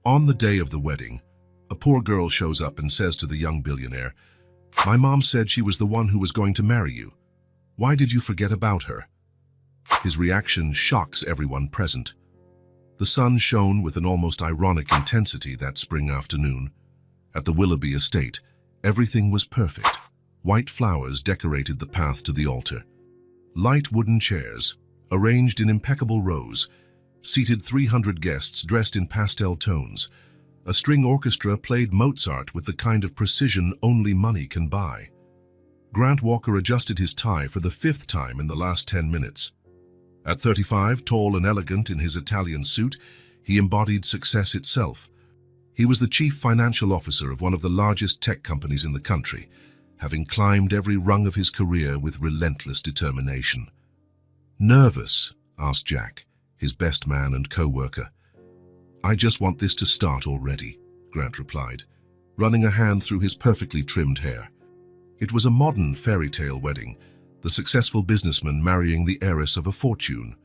On the day of the wedding, a poor girl shows up and says to the young billionaire, "My mom said she was the one who was going to marry you. Why did you forget about her?" His reaction shocks everyone present. The sun shone with an almost ironic intensity that spring afternoon. At the Willoughby estate, everything was perfect. White flowers decorated the path to the altar. Light wooden chairs, arranged in impeccable rows, seated 300 guests dressed in pastel tones. A string orchestra played Mozart with the kind of precision only money can buy. Grant Walker adjusted his tie for the 5th time in the last 10 minutes. At 35, tall and elegant in his Italian suit, he embodied success itself. He was the chief financial officer of one of the largest tech companies in the country, having climbed every rung of his career with relentless determination. "Nervous?" asked Jack, his best man and co-worker. "I just want this to start already," Grant replied, running a hand through his perfectly trimmed hair. It was a modern fairy tale wedding, the successful businessman marrying the heiress of a fortune.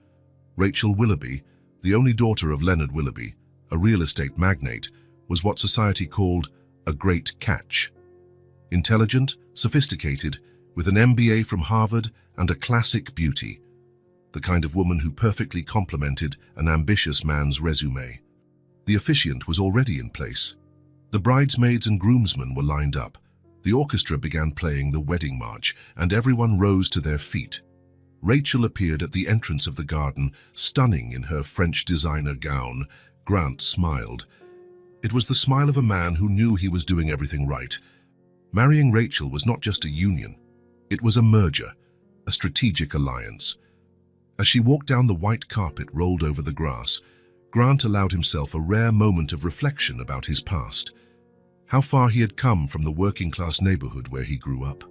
Rachel Willoughby, the only daughter of Leonard Willoughby, a real estate magnate, was what society called a great catch. Intelligent, sophisticated, with an MBA from Harvard and a classic beauty. The kind of woman who perfectly complemented an ambitious man's resume. The officiant was already in place. The bridesmaids and groomsmen were lined up. The orchestra began playing the wedding march, and everyone rose to their feet. Rachel appeared at the entrance of the garden, stunning in her French designer gown. Grant smiled. It was the smile of a man who knew he was doing everything right. Marrying Rachel was not just a union. It was a merger, a strategic alliance. As she walked down the white carpet rolled over the grass, Grant allowed himself a rare moment of reflection about his past. How far he had come from the working-class neighborhood where he grew up.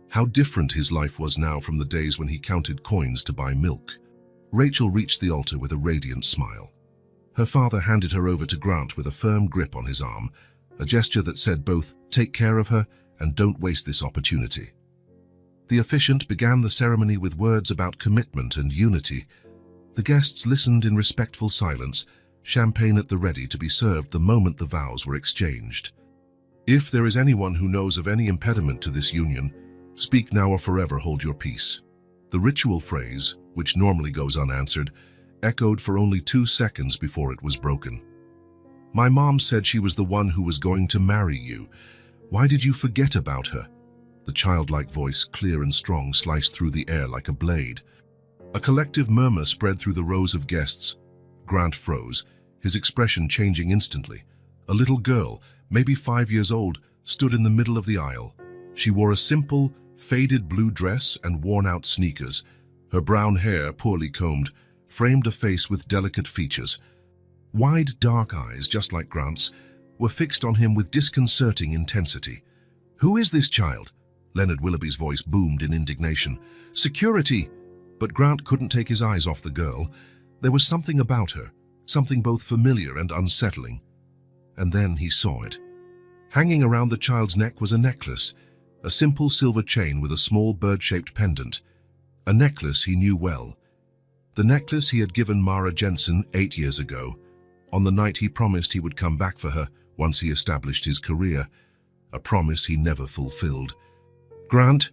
How different his life was now from the days when he counted coins to buy milk. Rachel reached the altar with a radiant smile. Her father handed her over to Grant with a firm grip on his arm, a gesture that said both, "Take care of her and don't waste this opportunity." The officiant began the ceremony with words about commitment and unity. The guests listened in respectful silence, champagne at the ready to be served the moment the vows were exchanged. "If there is anyone who knows of any impediment to this union, speak now or forever hold your peace." The ritual phrase, which normally goes unanswered, echoed for only 2 seconds before it was broken. "My mom said she was the one who was going to marry you. Why did you forget about her?" The childlike voice, clear and strong, sliced through the air like a blade. A collective murmur spread through the rows of guests. Grant froze, his expression changing instantly. A little girl, maybe 5 years old, stood in the middle of the aisle. She wore a simple, faded blue dress and worn-out sneakers. Her brown hair, poorly combed, framed a face with delicate features. Wide, dark eyes, just like Grant's, were fixed on him with disconcerting intensity. "Who is this child?" Leonard Willoughby's voice boomed in indignation. "Security!" But Grant couldn't take his eyes off the girl. There was something about her, something both familiar and unsettling. And then he saw it. Hanging around the child's neck was a necklace, a simple silver chain with a small bird-shaped pendant. A necklace he knew well. The necklace he had given Mara Jensen 8 years ago, on the night he promised he would come back for her once he established his career, a promise he never fulfilled. "Grant?"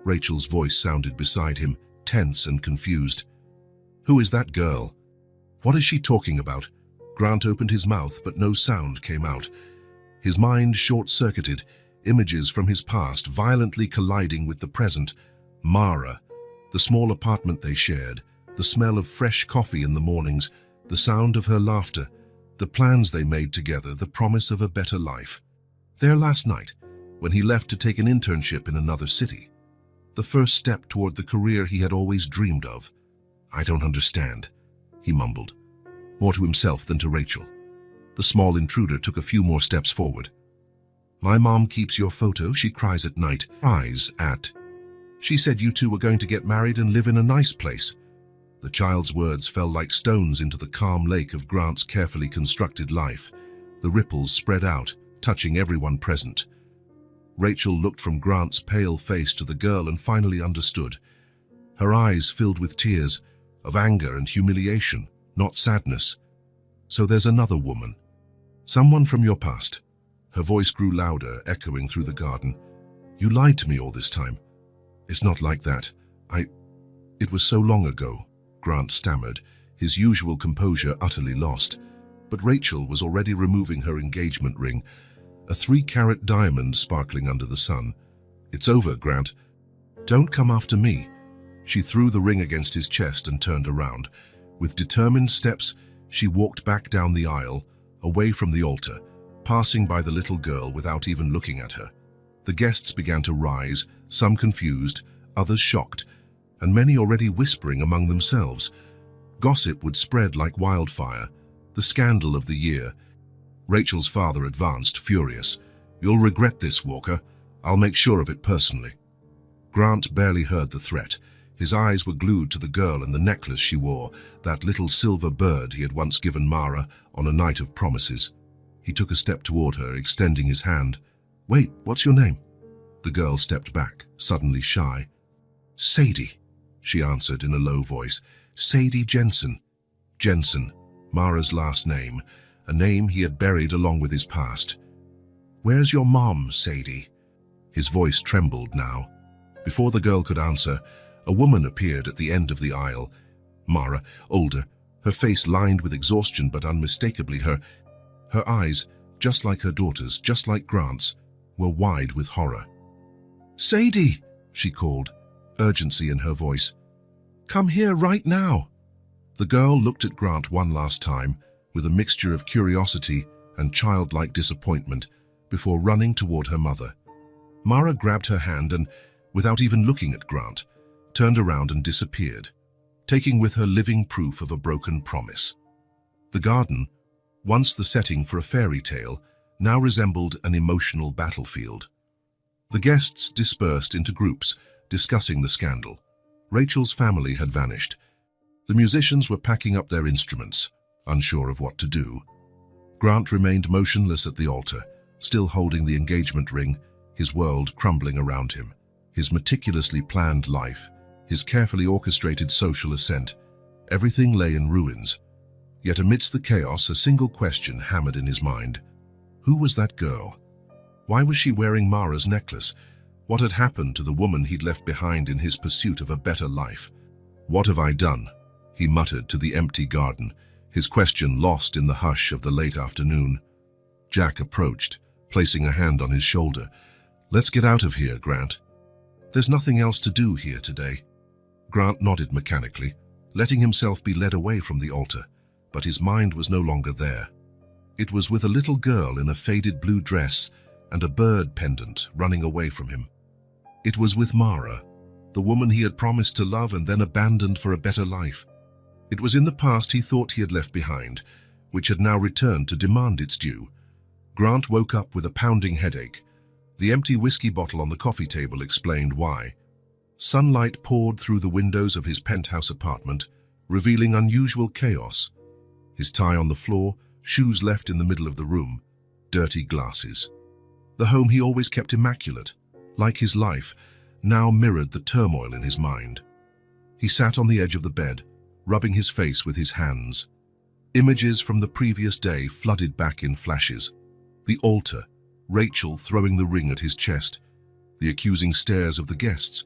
Rachel's voice sounded beside him, tense and confused. "Who is that girl? What is she talking about?" Grant opened his mouth, but no sound came out. His mind short-circuited, images from his past violently colliding with the present. Mara, the small apartment they shared, the smell of fresh coffee in the mornings, the sound of her laughter, the plans they made together, the promise of a better life. There last night, when he left to take an internship in another city. The first step toward the career he had always dreamed of. "I don't understand," he mumbled, more to himself than to Rachel. The small intruder took a few more steps forward. "My mom keeps your photo. She cries at night." "Cries at?" "She said you two were going to get married and live in a nice place." The child's words fell like stones into the calm lake of Grant's carefully constructed life. The ripples spread out, touching everyone present. Rachel looked from Grant's pale face to the girl and finally understood. Her eyes filled with tears, of anger and humiliation, not sadness. "So there's another woman." Someone from your past. Her voice grew louder, echoing through the garden. You lied to me all this time. It's not like that. It was so long ago, Grant stammered, his usual composure utterly lost. But Rachel was already removing her engagement ring, a 3-carat diamond sparkling under the sun. It's over, Grant. Don't come after me. She threw the ring against his chest and turned around. With determined steps, she walked back down the aisle, away from the altar, passing by the little girl without even looking at her. The guests began to rise, some confused, others shocked, and many already whispering among themselves. Gossip would spread like wildfire, the scandal of the year. Rachel's father advanced, furious. You'll regret this, Walker. I'll make sure of it personally. Grant barely heard the threat. His eyes were glued to the girl and the necklace she wore, that little silver bird he had once given Mara on a night of promises. He took a step toward her, extending his hand. Wait, what's your name? The girl stepped back, suddenly shy. Sadie, she answered in a low voice. Sadie Jensen. Jensen, Mara's last name, a name he had buried along with his past. Where's your mom, Sadie? His voice trembled now. Before the girl could answer, a woman appeared at the end of the aisle. Mara, older, her face lined with exhaustion but unmistakably her eyes, just like her daughter's, just like Grant's, were wide with horror. Sadie, she called, urgency in her voice. Come here right now. The girl looked at Grant one last time, with a mixture of curiosity and childlike disappointment, before running toward her mother. Mara grabbed her hand and, without even looking at Grant, turned around and disappeared, taking with her living proof of a broken promise. The garden, once the setting for a fairy tale, now resembled an emotional battlefield. The guests dispersed into groups, discussing the scandal. Rachel's family had vanished. The musicians were packing up their instruments, unsure of what to do. Grant remained motionless at the altar, still holding the engagement ring, his world crumbling around him. His meticulously planned life, his carefully orchestrated social ascent, everything lay in ruins. Yet amidst the chaos, a single question hammered in his mind. Who was that girl? Why was she wearing Mara's necklace? What had happened to the woman he'd left behind in his pursuit of a better life? What have I done? He muttered to the empty garden, his question lost in the hush of the late afternoon. Jack approached, placing a hand on his shoulder. Let's get out of here, Grant. There's nothing else to do here today. Grant nodded mechanically, letting himself be led away from the altar, but his mind was no longer there. It was with a little girl in a faded blue dress and a bird pendant running away from him. It was with Mara, the woman he had promised to love and then abandoned for a better life. It was in the past he thought he had left behind, which had now returned to demand its due. Grant woke up with a pounding headache. The empty whiskey bottle on the coffee table explained why. Sunlight poured through the windows of his penthouse apartment, revealing unusual chaos. His tie on the floor, shoes left in the middle of the room, dirty glasses. The home he always kept immaculate, like his life, now mirrored the turmoil in his mind. He sat on the edge of the bed, rubbing his face with his hands. Images from the previous day flooded back in flashes. The altar, Rachel throwing the ring at his chest, the accusing stares of the guests,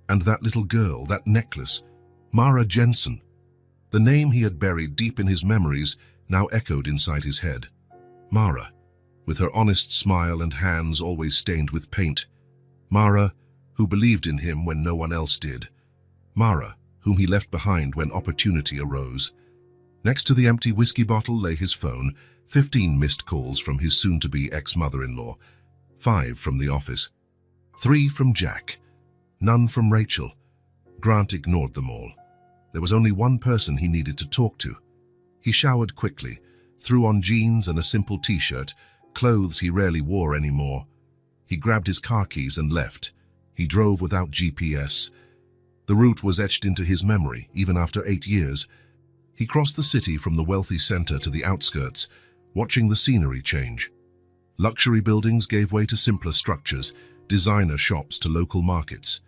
and that little girl, that necklace, Mara Jensen. The name he had buried deep in his memories now echoed inside his head. Mara, with her honest smile and hands always stained with paint. Mara, who believed in him when no one else did. Mara, whom he left behind when opportunity arose. Next to the empty whiskey bottle lay his phone, 15 missed calls from his soon-to-be ex-mother-in-law, 5 from the office, 3 from Jack, none from Rachel. Grant ignored them all. There was only one person he needed to talk to. He showered quickly, threw on jeans and a simple t-shirt, clothes he rarely wore anymore. He grabbed his car keys and left. He drove without GPS. The route was etched into his memory, even after 8 years. He crossed the city from the wealthy center to the outskirts, watching the scenery change. Luxury buildings gave way to simpler structures, designer shops to local markets.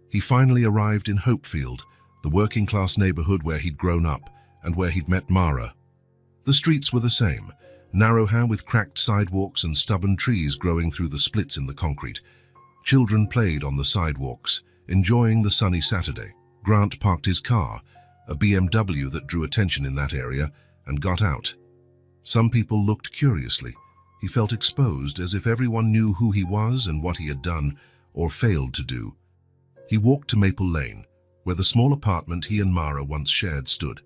He finally arrived in Hopefield, the working-class neighborhood where he'd grown up and where he'd met Mara. The streets were the same, narrow with cracked sidewalks and stubborn trees growing through the splits in the concrete. Children played on the sidewalks, enjoying the sunny Saturday. Grant parked his car, a BMW that drew attention in that area, and got out. Some people looked curiously. He felt exposed, as if everyone knew who he was and what he had done or failed to do. He walked to Maple Lane, where the small apartment he and Mara once shared stood.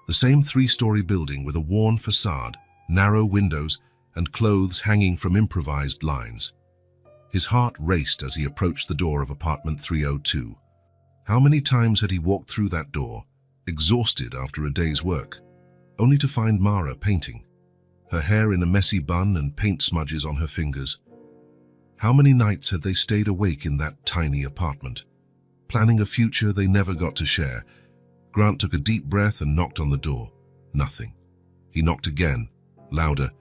The same three-story building with a worn facade, narrow windows, and clothes hanging from improvised lines. His heart raced as he approached the door of apartment 302. How many times had he walked through that door, exhausted after a day's work, only to find Mara painting, her hair in a messy bun and paint smudges on her fingers. How many nights had they stayed awake in that tiny apartment, planning a future they never got to share? Grant took a deep breath and knocked on the door. Nothing. He knocked again, louder.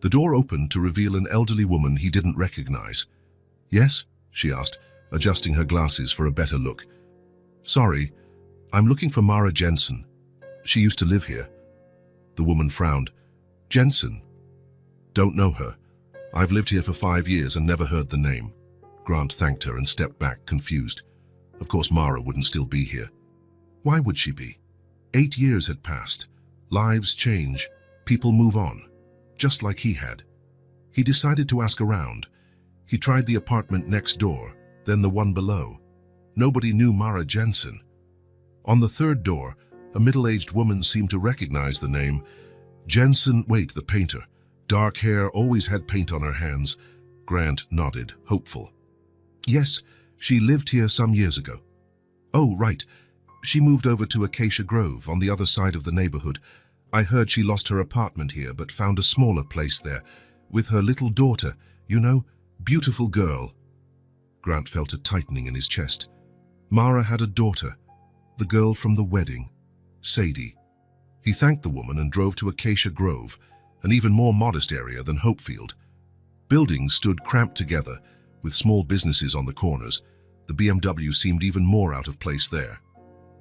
The door opened to reveal an elderly woman he didn't recognize. "Yes?" she asked, adjusting her glasses for a better look. "Sorry, I'm looking for Mara Jensen. She used to live here." The woman frowned. "Jensen? Don't know her. I've lived here for 5 years and never heard the name." Grant thanked her and stepped back, confused. Of course Mara wouldn't still be here. Why would she be? 8 years had passed. Lives change. People move on. Just like he had. He decided to ask around. He tried the apartment next door, then the one below. Nobody knew Mara Jensen. On the third door, a middle-aged woman seemed to recognize the name. Jensen, wait, the painter. Dark hair, always had paint on her hands. Grant nodded, hopeful. "Yes, she lived here some years ago." "Oh, right. She moved over to Acacia Grove on the other side of the neighborhood. I heard she lost her apartment here but found a smaller place there, with her little daughter, you know, beautiful girl." Grant felt a tightening in his chest. Mara had a daughter, the girl from the wedding, Sadie. He thanked the woman and drove to Acacia Grove, an even more modest area than Hopefield. Buildings stood cramped together, with small businesses on the corners. The BMW seemed even more out of place there.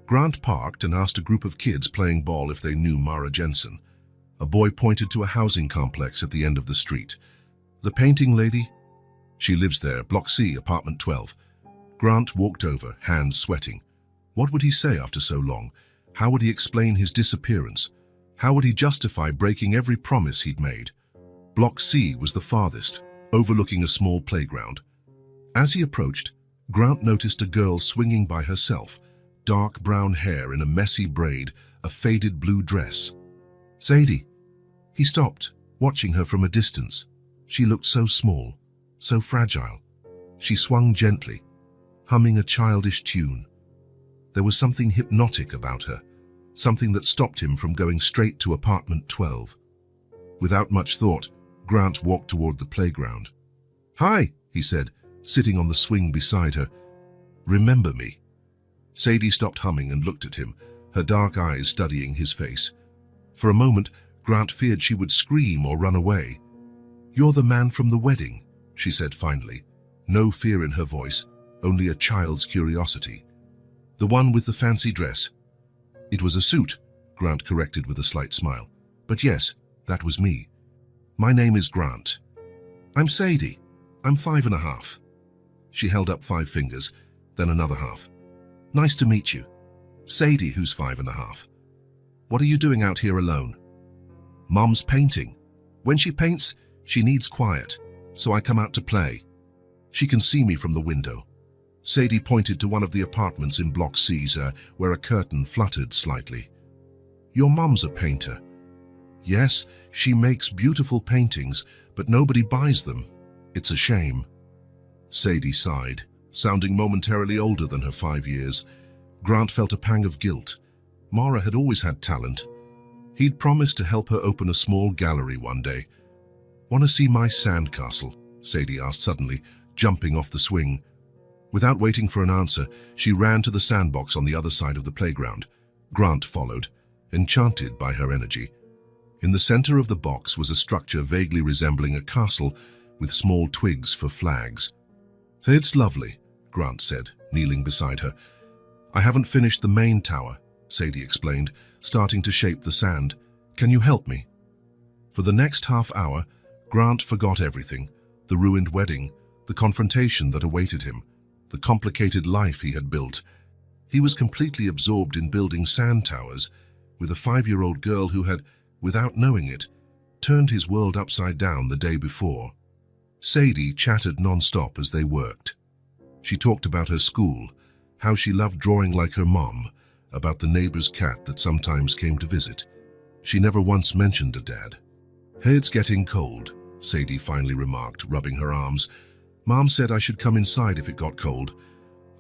Grant parked and asked a group of kids playing ball if they knew Mara Jensen. A boy pointed to a housing complex at the end of the street. "The painting lady?" "She lives there, Block C, apartment 12. Grant walked over, hands sweating. What would he say after so long? How would he explain his disappearance? How would he justify breaking every promise he'd made? Block C was the farthest, overlooking a small playground. As he approached, Grant noticed a girl swinging by herself, dark brown hair in a messy braid, a faded blue dress. "Sadie." He stopped, watching her from a distance. She looked so small, so fragile. She swung gently, humming a childish tune. There was something hypnotic about her, something that stopped him from going straight to apartment 12. Without much thought, Grant walked toward the playground. "Hi," he said, sitting on the swing beside her. "Remember me?" Sadie stopped humming and looked at him, her dark eyes studying his face. For a moment, Grant feared she would scream or run away. "You're the man from the wedding," she said finally. No fear in her voice, only a child's curiosity. "The one with the fancy dress." "It was a suit," Grant corrected with a slight smile. "But yes, that was me. My name is Grant." "I'm Sadie. I'm 5.5. She held up 5 fingers, then another half. "Nice to meet you." "Sadie, who's 5.5. "What are you doing out here alone?" "Mom's painting. When she paints, she needs quiet, so I come out to play. She can see me from the window." Sadie pointed to one of the apartments in Block C, where a curtain fluttered slightly. "Your mom's a painter." "Yes, she makes beautiful paintings, but nobody buys them. It's a shame." Sadie sighed, sounding momentarily older than her 5 years. Grant felt a pang of guilt. Mara had always had talent. He'd promised to help her open a small gallery one day. "Want to see my sandcastle?" Sadie asked suddenly, jumping off the swing. Without waiting for an answer, she ran to the sandbox on the other side of the playground. Grant followed, enchanted by her energy. In the center of the box was a structure vaguely resembling a castle with small twigs for flags. "It's lovely," Grant said, kneeling beside her. "I haven't finished the main tower," Sadie explained, starting to shape the sand. "Can you help me?" For the next half hour, Grant forgot everything: the ruined wedding, the confrontation that awaited him, the complicated life he had built. He was completely absorbed in building sand towers with a 5-year-old girl who had, without knowing it, turned his world upside down the day before. Sadie chattered non-stop as they worked. She talked about her school, how she loved drawing like her mom, about the neighbor's cat that sometimes came to visit. She never once mentioned a dad. "Hey, it's getting cold," Sadie finally remarked, rubbing her arms. "Mom said I should come inside if it got cold."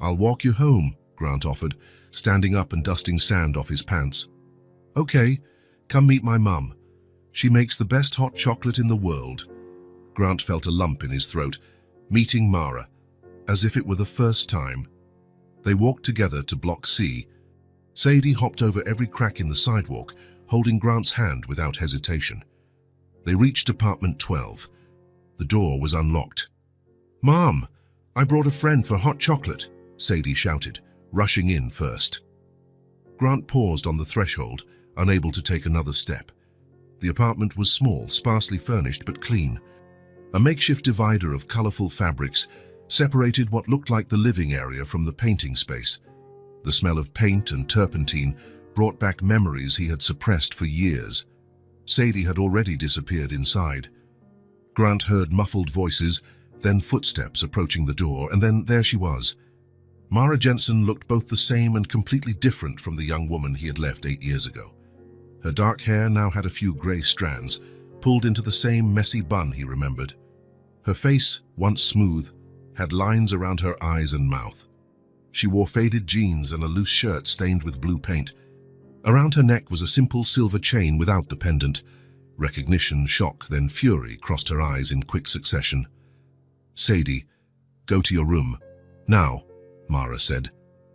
"I'll walk you home," Grant offered, standing up and dusting sand off his pants. "Okay, come meet my mum. She makes the best hot chocolate in the world." Grant felt a lump in his throat, meeting Mara, as if it were the first time. They walked together to Block C. Sadie hopped over every crack in the sidewalk, holding Grant's hand without hesitation. They reached apartment 12. The door was unlocked. "Mom, I brought a friend for hot chocolate," Sadie shouted, rushing in first. Grant paused on the threshold, unable to take another step. The apartment was small, sparsely furnished, but clean. A makeshift divider of colorful fabrics separated what looked like the living area from the painting space. The smell of paint and turpentine brought back memories he had suppressed for years. Sadie had already disappeared inside. Grant heard muffled voices, then footsteps approaching the door, and then there she was. Mara Jensen looked both the same and completely different from the young woman he had left 8 years ago. Her dark hair now had a few gray strands, pulled into the same messy bun he remembered. Her face, once smooth, had lines around her eyes and mouth. She wore faded jeans and a loose shirt stained with blue paint. Around her neck was a simple silver chain without the pendant. Recognition, shock, then fury crossed her eyes in quick succession. "Sadie, go to your room. Now," Mara said,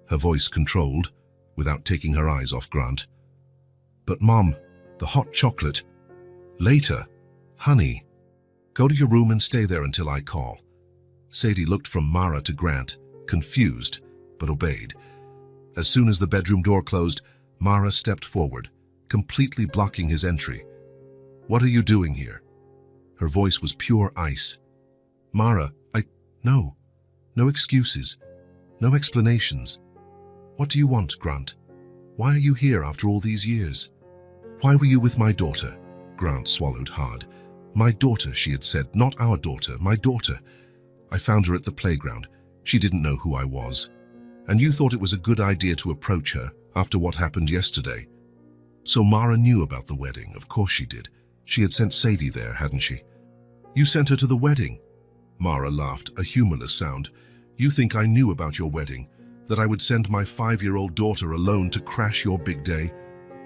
her voice controlled, without taking her eyes off Grant. "But Mom, the hot chocolate." "Later. Honey, go to your room and stay there until I call." Sadie looked from Mara to Grant, confused, but obeyed. As soon as the bedroom door closed, Mara stepped forward, completely blocking his entry. "What are you doing here?" Her voice was pure ice. "Mara, no excuses, no explanations. What do you want, Grant? Why are you here after all these years?" "Why were you with my daughter?" Grant swallowed hard. "My daughter," she had said, "not our daughter, my daughter. I found her at the playground. She didn't know who I was. And you thought it was a good idea to approach her after what happened yesterday." So Mara knew about the wedding. Of course she did. She had sent Sadie there, hadn't she? "You sent her to the wedding?" Mara laughed, a humorless sound. "You think I knew about your wedding? That I would send my 5-year-old daughter alone to crash your big day?"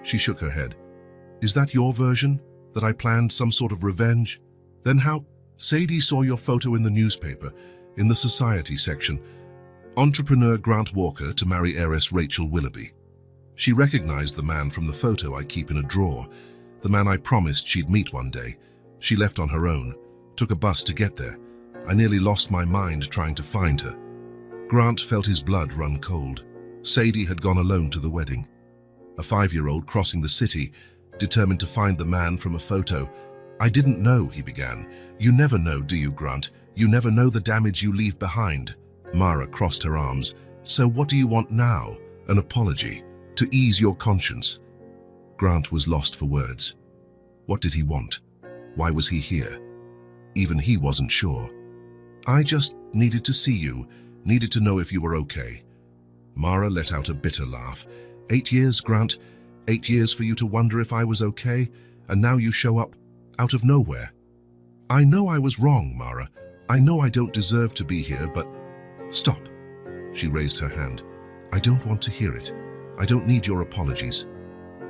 She shook her head. "Is that your version? That I planned some sort of revenge? Then how—" "Sadie saw your photo in the newspaper, in the society section. Entrepreneur Grant Walker to marry heiress Rachel Willoughby. She recognized the man from the photo I keep in a drawer, the man I promised she'd meet one day. She left on her own, took a bus to get there. I nearly lost my mind trying to find her." Grant felt his blood run cold. Sadie had gone alone to the wedding. A 5-year-old crossing the city, determined to find the man from a photo. "I didn't know," he began. "You never know, do you, Grant? You never know the damage you leave behind." Mara crossed her arms. "So what do you want now? An apology? To ease your conscience?" Grant was lost for words. What did he want? Why was he here? Even he wasn't sure. "I just needed to see you, needed to know if you were okay." Mara let out a bitter laugh. 8 years, Grant. 8 years for you to wonder if I was okay, and now you show up out of nowhere. "I know I was wrong, Mara. I know I don't deserve to be here, but—" "Stop." She raised her hand. "I don't want to hear it. I don't need your apologies.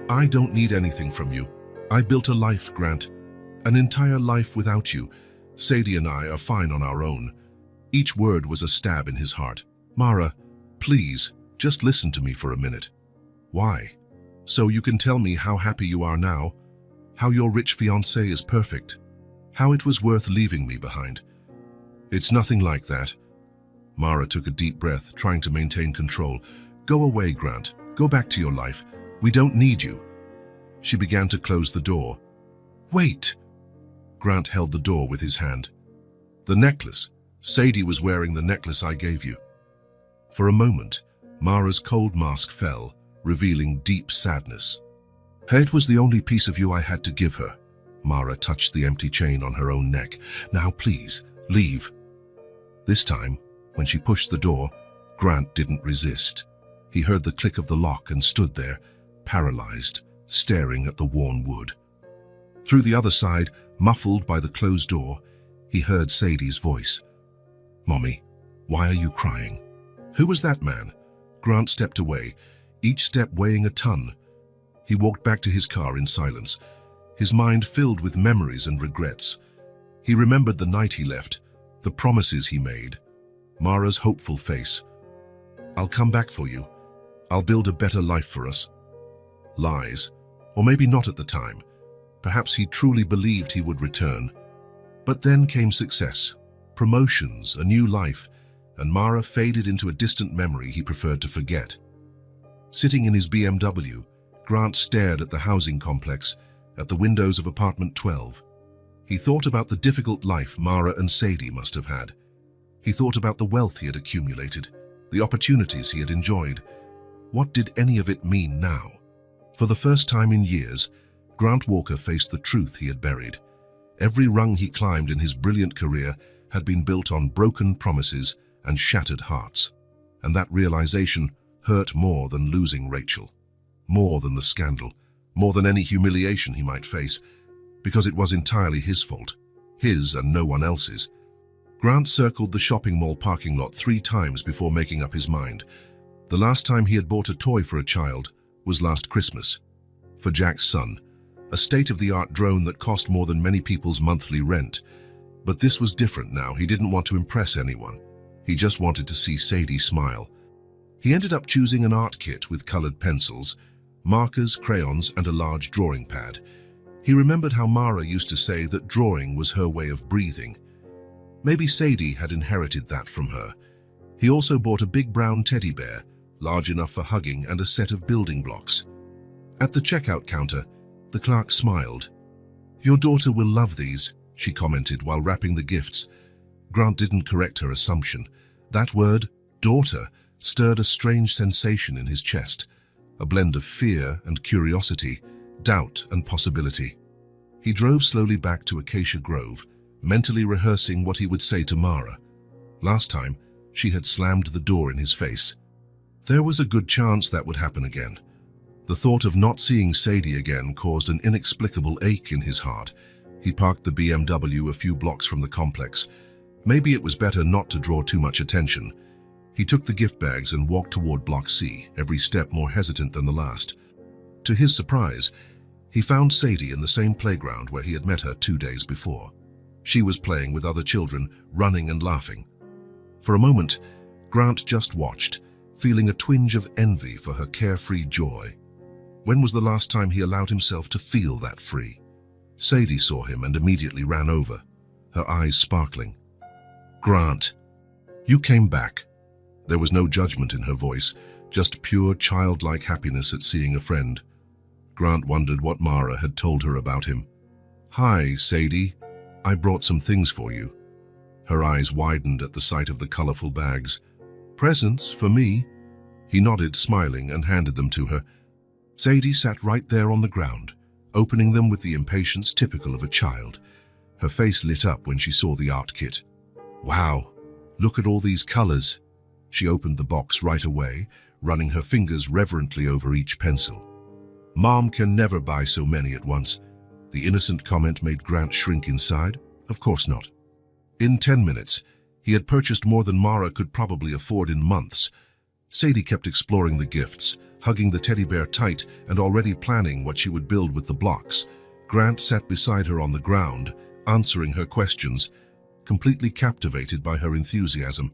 I don't need anything from you. I built a life, Grant. An entire life without you. Sadie and I are fine on our own." Each word was a stab in his heart. "Mara, please, just listen to me for a minute." "Why?" "So you can tell me how happy you are now, how your rich fiancé is perfect, how it was worth leaving me behind." "It's nothing like that." Mara took a deep breath, trying to maintain control. "Go away, Grant. Go back to your life. We don't need you." She began to close the door. "Wait!" Grant held the door with his hand. "The necklace. Sadie was wearing the necklace I gave you." For a moment, Mara's cold mask fell, revealing deep sadness. "It was the only piece of you I had to give her." Mara touched the empty chain on her own neck. "Now please, leave." This time, when she pushed the door, Grant didn't resist. He heard the click of the lock and stood there, paralyzed, staring at the worn wood. Through the other side, muffled by the closed door, he heard Sadie's voice. "Mommy, why are you crying?" Who was that man? Grant stepped away, each step weighing a ton. He walked back to his car in silence, his mind filled with memories and regrets. He remembered the night he left, the promises he made, Mara's hopeful face. "I'll come back for you. I'll build a better life for us." Lies, or maybe not at the time. Perhaps he truly believed he would return. But then came success, promotions, a new life, and Mara faded into a distant memory he preferred to forget. Sitting in his BMW, Grant stared at the housing complex, at the windows of apartment 12. He thought about the difficult life Mara and Sadie must have had. He thought about the wealth he had accumulated, the opportunities he had enjoyed. What did any of it mean now? For the first time in years, Grant Walker faced the truth he had buried. Every rung he climbed in his brilliant career had been built on broken promises and shattered hearts. And that realization hurt more than losing Rachel, more than the scandal, more than any humiliation he might face, because it was entirely his fault, his and no one else's. Grant circled the shopping mall parking lot 3 times before making up his mind. The last time he had bought a toy for a child was last Christmas. For Jack's son, a state-of-the-art drone that cost more than many people's monthly rent. But this was different now. He didn't want to impress anyone. He just wanted to see Sadie smile. He ended up choosing an art kit with colored pencils, markers, crayons, and a large drawing pad. He remembered how Mara used to say that drawing was her way of breathing. Maybe Sadie had inherited that from her. He also bought a big brown teddy bear, large enough for hugging, and a set of building blocks. At the checkout counter, the clerk smiled. "Your daughter will love these," she commented while wrapping the gifts. Grant didn't correct her assumption. That word, daughter, stirred a strange sensation in his chest, a blend of fear and curiosity, doubt and possibility. He drove slowly back to Acacia Grove, mentally rehearsing what he would say to Mara. Last time, she had slammed the door in his face. There was a good chance that would happen again. The thought of not seeing Sadie again caused an inexplicable ache in his heart. He parked the BMW a few blocks from the complex. Maybe it was better not to draw too much attention. He took the gift bags and walked toward Block C, every step more hesitant than the last. To his surprise, he found Sadie in the same playground where he had met her 2 days before. She was playing with other children, running and laughing. For a moment, Grant just watched, feeling a twinge of envy for her carefree joy. When was the last time he allowed himself to feel that free? Sadie saw him and immediately ran over, her eyes sparkling. "Grant, you came back." There was no judgment in her voice, just pure childlike happiness at seeing a friend. Grant wondered what Mara had told her about him. "Hi, Sadie. I brought some things for you." Her eyes widened at the sight of the colorful bags. "Presents for me?" He nodded, smiling, and handed them to her. Sadie sat right there on the ground, opening them with the impatience typical of a child. Her face lit up when she saw the art kit. "Wow, look at all these colors." She opened the box right away, running her fingers reverently over each pencil. "Mom can never buy so many at once." The innocent comment made Grant shrink inside. Of course not. In 10 minutes, he had purchased more than Mara could probably afford in months. Sadie kept exploring the gifts, hugging the teddy bear tight and already planning what she would build with the blocks. Grant sat beside her on the ground, answering her questions, completely captivated by her enthusiasm.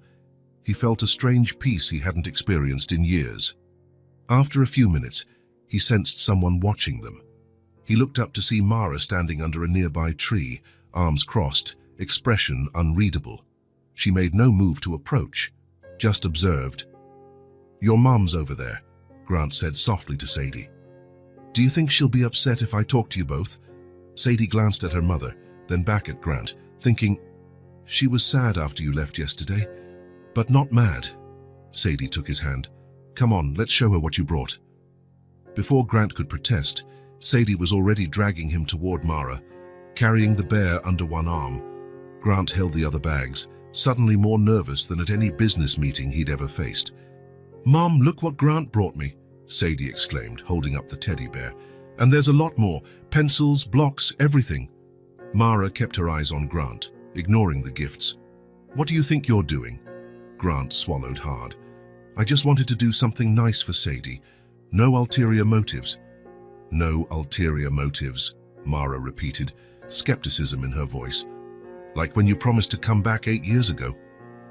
He felt a strange peace he hadn't experienced in years. After a few minutes, he sensed someone watching them. He looked up to see Mara standing under a nearby tree, arms crossed, expression unreadable. She made no move to approach, just observed. "Your mom's over there," Grant said softly to Sadie. "Do you think she'll be upset if I talk to you both?" Sadie glanced at her mother, then back at Grant, thinking, "She was sad after you left yesterday, but not mad." Sadie took his hand. "Come on, let's show her what you brought." Before Grant could protest, Sadie was already dragging him toward Mara, carrying the bear under one arm. Grant held the other bags, suddenly more nervous than at any business meeting he'd ever faced. "Mom, look what Grant brought me," Sadie exclaimed, holding up the teddy bear. "And there's a lot more. Pencils, blocks, everything." Mara kept her eyes on Grant, ignoring the gifts. "What do you think you're doing?" Grant swallowed hard. "I just wanted to do something nice for Sadie. No ulterior motives." "No ulterior motives," Mara repeated, skepticism in her voice. "Like when you promised to come back 8 years ago."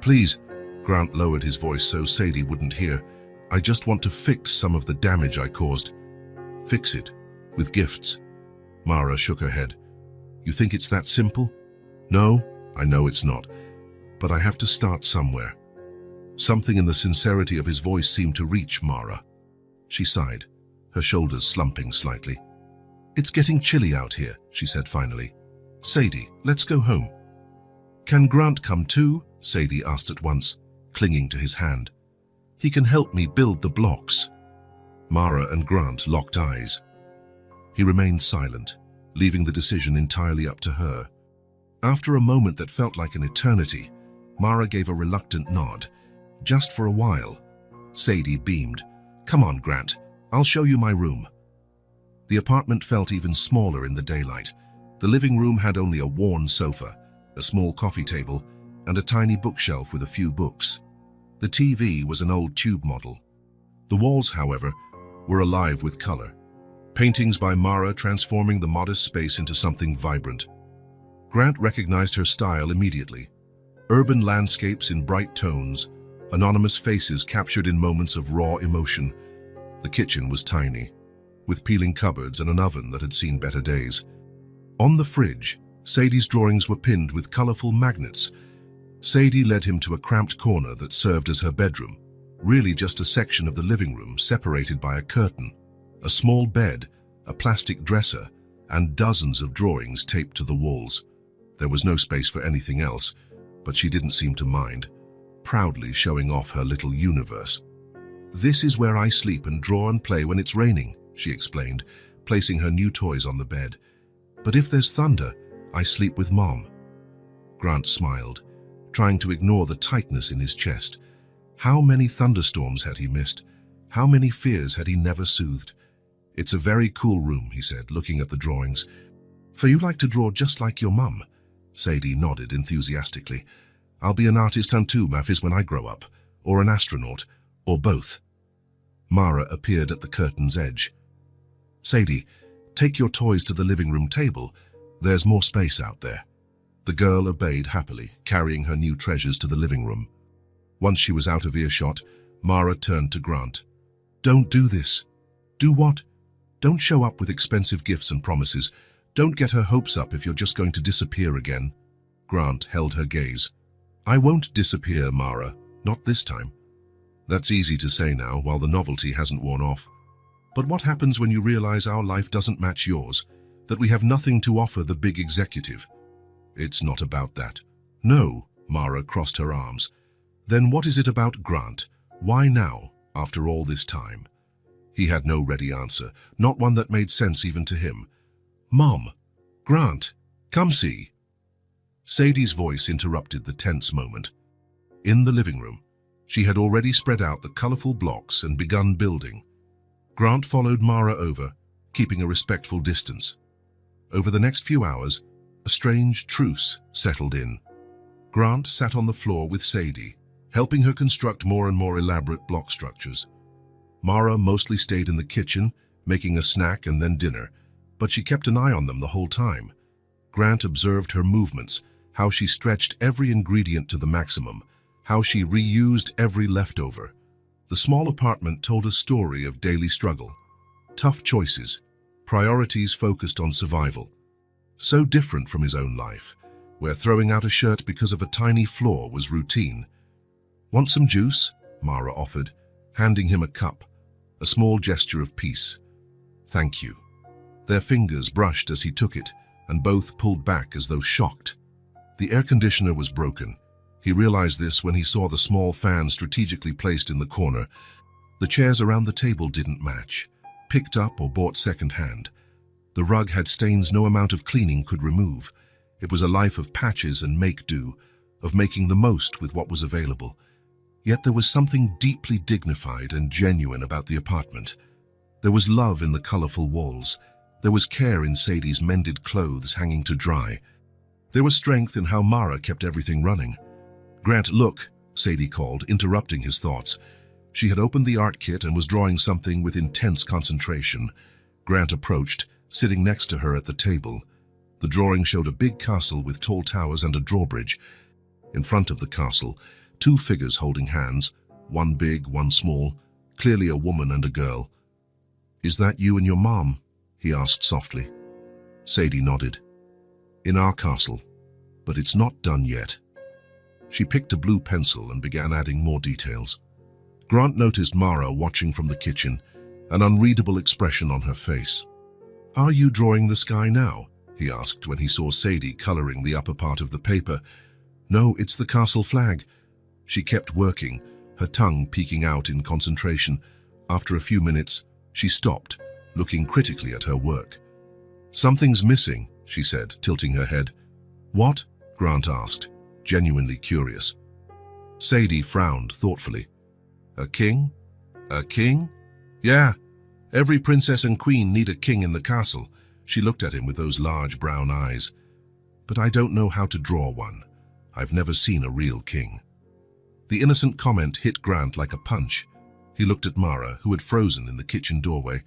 "Please," Grant lowered his voice so Sadie wouldn't hear. "I just want to fix some of the damage I caused." "Fix it? With gifts?" Mara shook her head. "You think it's that simple?" "No, I know it's not. But I have to start somewhere." Something in the sincerity of his voice seemed to reach Mara. She sighed, her shoulders slumping slightly. "It's getting chilly out here," she said finally. "Sadie, let's go home." "Can Grant come too?" Sadie asked at once, clinging to his hand. "He can help me build the blocks." Mara and Grant locked eyes. He remained silent, leaving the decision entirely up to her. After a moment that felt like an eternity, Mara gave a reluctant nod. "Just for a while." Sadie beamed. "Come on, Grant. I'll show you my room." The apartment felt even smaller in the daylight. The living room had only a worn sofa, a small coffee table, and a tiny bookshelf with a few books. The TV was an old tube model. The walls, however, were alive with color. Paintings by Mara transforming the modest space into something vibrant. Grant recognized her style immediately. Urban landscapes in bright tones, anonymous faces captured in moments of raw emotion. The kitchen was tiny, with peeling cupboards and an oven that had seen better days. On the fridge, Sadie's drawings were pinned with colorful magnets. Sadie led him to a cramped corner that served as her bedroom, really just a section of the living room separated by a curtain, a small bed, a plastic dresser, and dozens of drawings taped to the walls. There was no space for anything else, but she didn't seem to mind, proudly showing off her little universe. "This is where I sleep and draw and play when it's raining," she explained, placing her new toys on the bed. "But if there's thunder, I sleep with Mom." Grant smiled, trying to ignore the tightness in his chest. How many thunderstorms had he missed? How many fears had he never soothed? "It's a very cool room," he said, looking at the drawings. "For you like to draw just like your mum?" Sadie nodded enthusiastically. "I'll be an artist too, Mafis, when I grow up, or an astronaut, or both." Mara appeared at the curtain's edge. "Sadie, take your toys to the living room table. There's more space out there." The girl obeyed happily, carrying her new treasures to the living room. Once she was out of earshot, Mara turned to Grant. "Don't do this." "Do what?" "Don't show up with expensive gifts and promises. Don't get her hopes up if you're just going to disappear again." Grant held her gaze. "I won't disappear, Mara. Not this time." "That's easy to say now, while the novelty hasn't worn off. But what happens when you realize our life doesn't match yours, that we have nothing to offer the big executive?" "It's not about that." "No," Mara crossed her arms. "Then what is it about Grant? Why now, after all this time?" He had no ready answer, not one that made sense even to him. "Mom, Grant, come see." Sadie's voice interrupted the tense moment. In the living room, she had already spread out the colorful blocks and begun building. Grant followed Mara over, keeping a respectful distance. Over the next few hours, a strange truce settled in. Grant sat on the floor with Sadie, helping her construct more and more elaborate block structures. Mara mostly stayed in the kitchen, making a snack and then dinner, but she kept an eye on them the whole time. Grant observed her movements, how she stretched every ingredient to the maximum, how she reused every leftover. The small apartment told a story of daily struggle, tough choices, priorities focused on survival. So different from his own life, where throwing out a shirt because of a tiny flaw was routine. "Want some juice?" Mara offered, handing him a cup, a small gesture of peace. "Thank you." Their fingers brushed as he took it, and both pulled back as though shocked. The air conditioner was broken. He realized this when he saw the small fan strategically placed in the corner. The chairs around the table didn't match, picked up or bought second-hand. The rug had stains no amount of cleaning could remove. It was a life of patches and make-do, of making the most with what was available. Yet there was something deeply dignified and genuine about the apartment. There was love in the colorful walls. There was care in Sadie's mended clothes hanging to dry. There was strength in how Mara kept everything running. "Grant, look," Sadie called, interrupting his thoughts. She had opened the art kit and was drawing something with intense concentration. Grant approached, sitting next to her at the table. The drawing showed a big castle with tall towers and a drawbridge. In front of the castle, two figures holding hands, one big, one small, clearly a woman and a girl. "Is that you and your mom?" he asked softly. Sadie nodded. "In our castle, but it's not done yet." She picked a blue pencil and began adding more details. Grant noticed Mara watching from the kitchen, an unreadable expression on her face. "Are you drawing the sky now?" he asked when he saw Sadie coloring the upper part of the paper. "No, it's the castle flag." She kept working, her tongue peeking out in concentration. After a few minutes, she stopped, looking critically at her work. "Something's missing," she said, tilting her head. "What?" Grant asked, genuinely curious. Sadie frowned thoughtfully. "A king? A king? Yeah, every princess and queen need a king in the castle." She looked at him with those large brown eyes. "But I don't know how to draw one. I've never seen a real king." The innocent comment hit Grant like a punch. He looked at Mara, who had frozen in the kitchen doorway,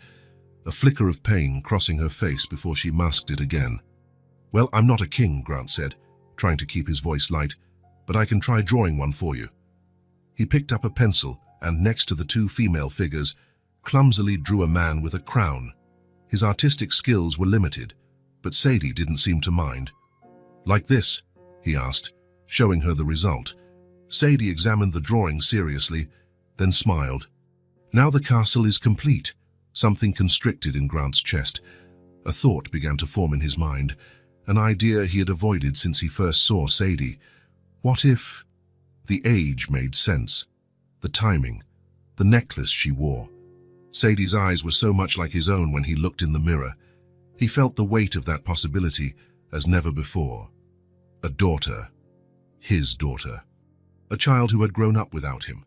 a flicker of pain crossing her face before she masked it again. "Well, I'm not a king," Grant said, trying to keep his voice light, "but I can try drawing one for you." He picked up a pencil and, next to the two female figures, clumsily drew a man with a crown. His artistic skills were limited, but Sadie didn't seem to mind. "Like this?" he asked, showing her the result. Sadie examined the drawing seriously, then smiled. Now the castle is complete. Something constricted in Grant's chest. A thought began to form in his mind, an idea he had avoided since he first saw Sadie. What if... The age made sense. The timing. The necklace she wore. Sadie's eyes were so much like his own when he looked in the mirror. He felt the weight of that possibility as never before. A daughter. His daughter. A child who had grown up without him,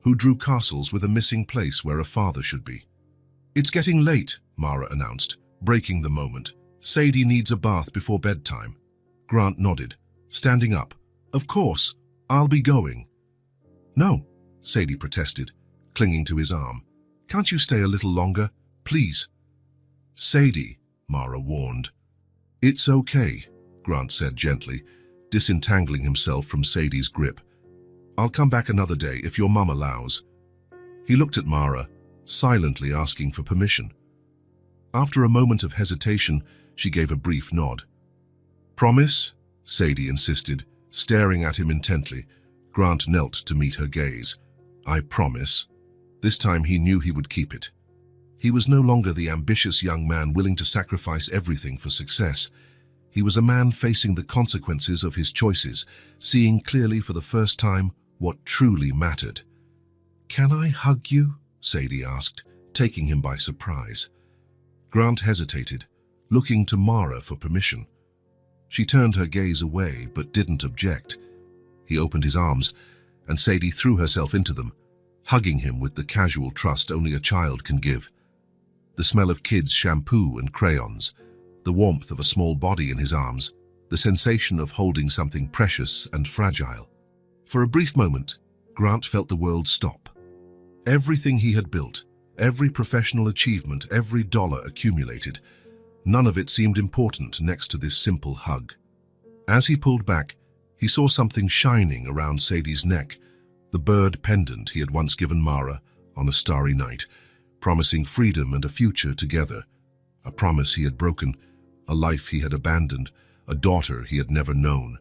who drew castles with a missing place where a father should be. "It's getting late," Mara announced, breaking the moment. "Sadie needs a bath before bedtime." Grant nodded, standing up. "Of course, I'll be going." "No," Sadie protested, clinging to his arm. "Can't you stay a little longer, please?" "Sadie," Mara warned. "It's okay," Grant said gently, disentangling himself from Sadie's grip. "I'll come back another day if your mum allows." He looked at Mara, silently asking for permission. After a moment of hesitation, she gave a brief nod. "Promise?" Sadie insisted, staring at him intently. Grant knelt to meet her gaze. "I promise." This time he knew he would keep it. He was no longer the ambitious young man willing to sacrifice everything for success. He was a man facing the consequences of his choices, seeing clearly for the first time what truly mattered. "Can I hug you?" Sadie asked, taking him by surprise. Grant hesitated, looking to Mara for permission. She turned her gaze away, but didn't object. He opened his arms, and Sadie threw herself into them, hugging him with the casual trust only a child can give. The smell of kids' shampoo and crayons, the warmth of a small body in his arms, the sensation of holding something precious and fragile. For a brief moment, Grant felt the world stop. Everything he had built, every professional achievement, every dollar accumulated, none of it seemed important next to this simple hug. As he pulled back, he saw something shining around Sadie's neck, the bird pendant he had once given Mara on a starry night, promising freedom and a future together. A promise he had broken, a life he had abandoned, a daughter he had never known.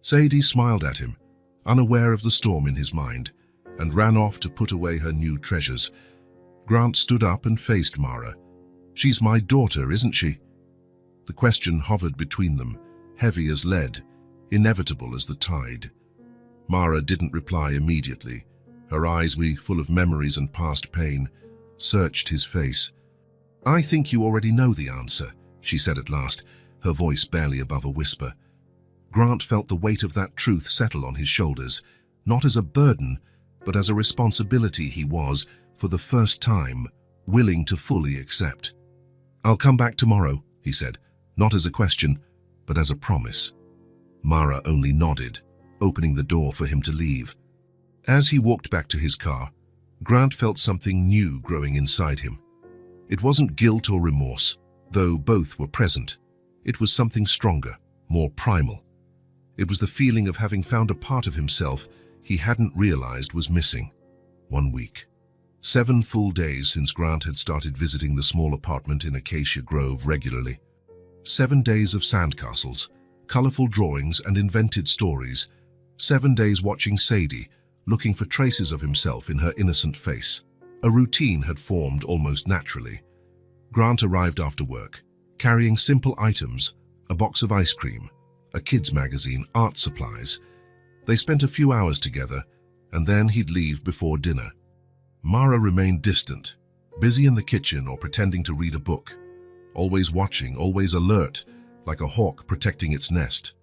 Sadie smiled at him, unaware of the storm in his mind, and ran off to put away her new treasures. Grant stood up and faced Mara. "She's my daughter, isn't she?" The question hovered between them, heavy as lead, inevitable as the tide. Mara didn't reply immediately. Her eyes, full of memories and past pain, searched his face. "I think you already know the answer," she said at last, her voice barely above a whisper. Grant felt the weight of that truth settle on his shoulders, not as a burden, but as a responsibility he was, for the first time, willing to fully accept. "I'll come back tomorrow," he said, not as a question, but as a promise. Mara only nodded, opening the door for him to leave. As he walked back to his car, Grant felt something new growing inside him. It wasn't guilt or remorse, though both were present. It was something stronger, more primal. It was the feeling of having found a part of himself he hadn't realized was missing. 1 week. 7 full days since Grant had started visiting the small apartment in Acacia Grove regularly. 7 days of sandcastles, colorful drawings and invented stories. 7 days watching Sadie, looking for traces of himself in her innocent face. A routine had formed almost naturally. Grant arrived after work, carrying simple items, a box of ice cream, a kid's magazine, art supplies. They spent a few hours together, and then he'd leave before dinner. Mara remained distant, busy in the kitchen or pretending to read a book, always watching, always alert, like a hawk protecting its nest.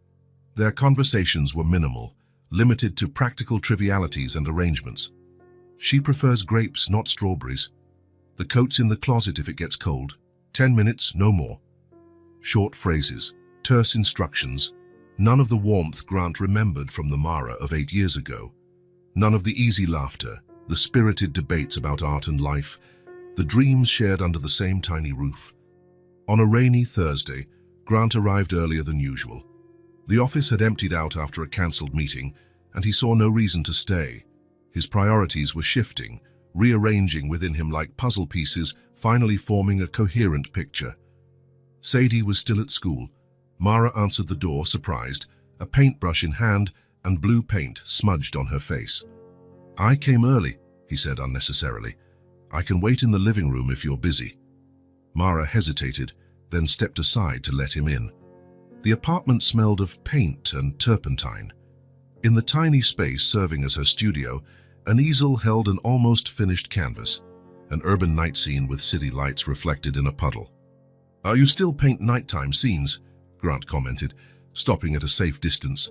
Their conversations were minimal, limited to practical trivialities and arrangements. She prefers grapes, not strawberries. The coat's in the closet if it gets cold. 10 minutes, no more. Short phrases, terse instructions, none of the warmth Grant remembered from the Mara of 8 years ago. None of the easy laughter, the spirited debates about art and life, the dreams shared under the same tiny roof. On a rainy Thursday, Grant arrived earlier than usual. The office had emptied out after a cancelled meeting, and he saw no reason to stay. His priorities were shifting, rearranging within him like puzzle pieces, finally forming a coherent picture. Sadie was still at school. Mara answered the door, surprised, a paintbrush in hand and blue paint smudged on her face. "I came early," he said unnecessarily. "I can wait in the living room if you're busy." Mara hesitated, then stepped aside to let him in. The apartment smelled of paint and turpentine. In the tiny space serving as her studio, an easel held an almost finished canvas, an urban night scene with city lights reflected in a puddle. "Are you still paint nighttime scenes?" Grant commented, stopping at a safe distance.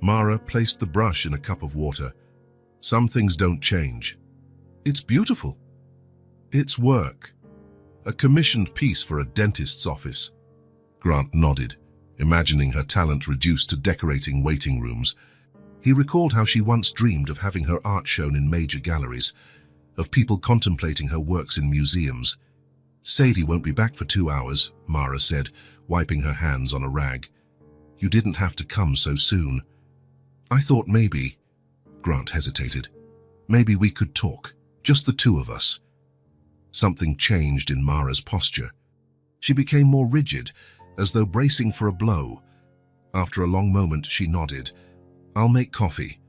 Mara placed the brush in a cup of water. "Some things don't change." "It's beautiful." "It's work. A commissioned piece for a dentist's office." Grant nodded, imagining her talent reduced to decorating waiting rooms. He recalled how she once dreamed of having her art shown in major galleries, of people contemplating her works in museums. "Sadie won't be back for 2 hours, Mara said, wiping her hands on a rag. "You didn't have to come so soon." "I thought maybe," Grant hesitated, "maybe we could talk, just the two of us." Something changed in Mara's posture. She became more rigid, as though bracing for a blow. After a long moment, she nodded. "I'll make coffee."